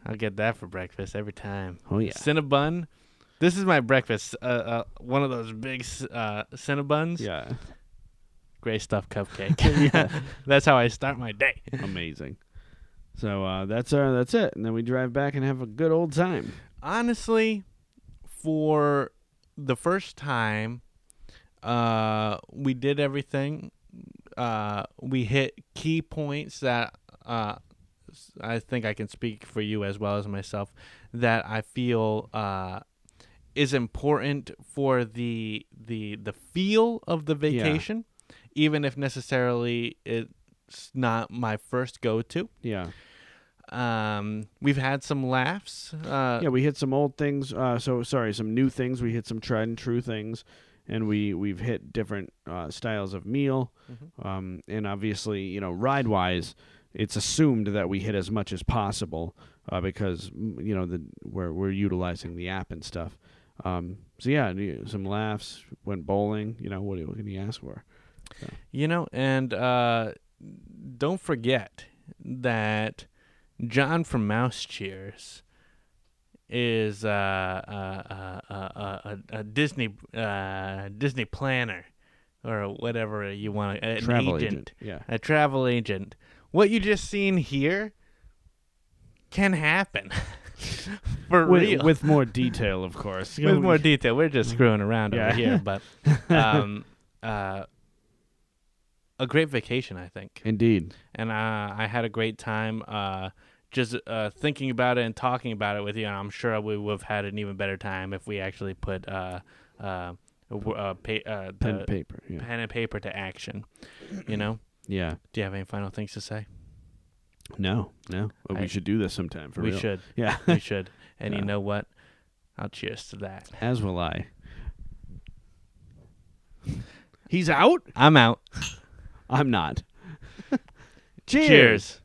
I'll get that for breakfast every time. Oh, yeah. Cinnabon. This is my breakfast. One of those big Cinnabuns. Yeah. Gray Stuff Cupcake. Yeah. That's how I start my day. Amazing. So that's it. And then we drive back and have a good old time. Honestly, for the first time, we did everything. We hit key points that I think I can speak for you as well as myself, that I feel is important for the feel of the vacation, even if necessarily it's not my first go-to. Yeah. We've had some laughs. We hit some old things. Some new things. We hit some tried and true things, and we've hit different styles of meal. Mm-hmm. And obviously, ride-wise, it's assumed that we hit as much as possible because we're utilizing the app and stuff. Some laughs. Went bowling. What can you ask for? So. And don't forget that John from Mouse Cheers is a Disney planner or whatever you want, an travel agent. Yeah, a travel agent. What you just seen here can happen. For real. With more detail, of course. With more detail. We're just screwing around over here, but a great vacation, I think. Indeed. And I had a great time just thinking about it and talking about it with you, and I'm sure we would have had an even better time if we actually put pen and paper to action, Yeah. Do you have any final things to say? No. But we should do this sometime, for real. We should. Yeah. We should. And you know what? I'll cheers to that. As will I. He's out? I'm out. I'm not. Cheers.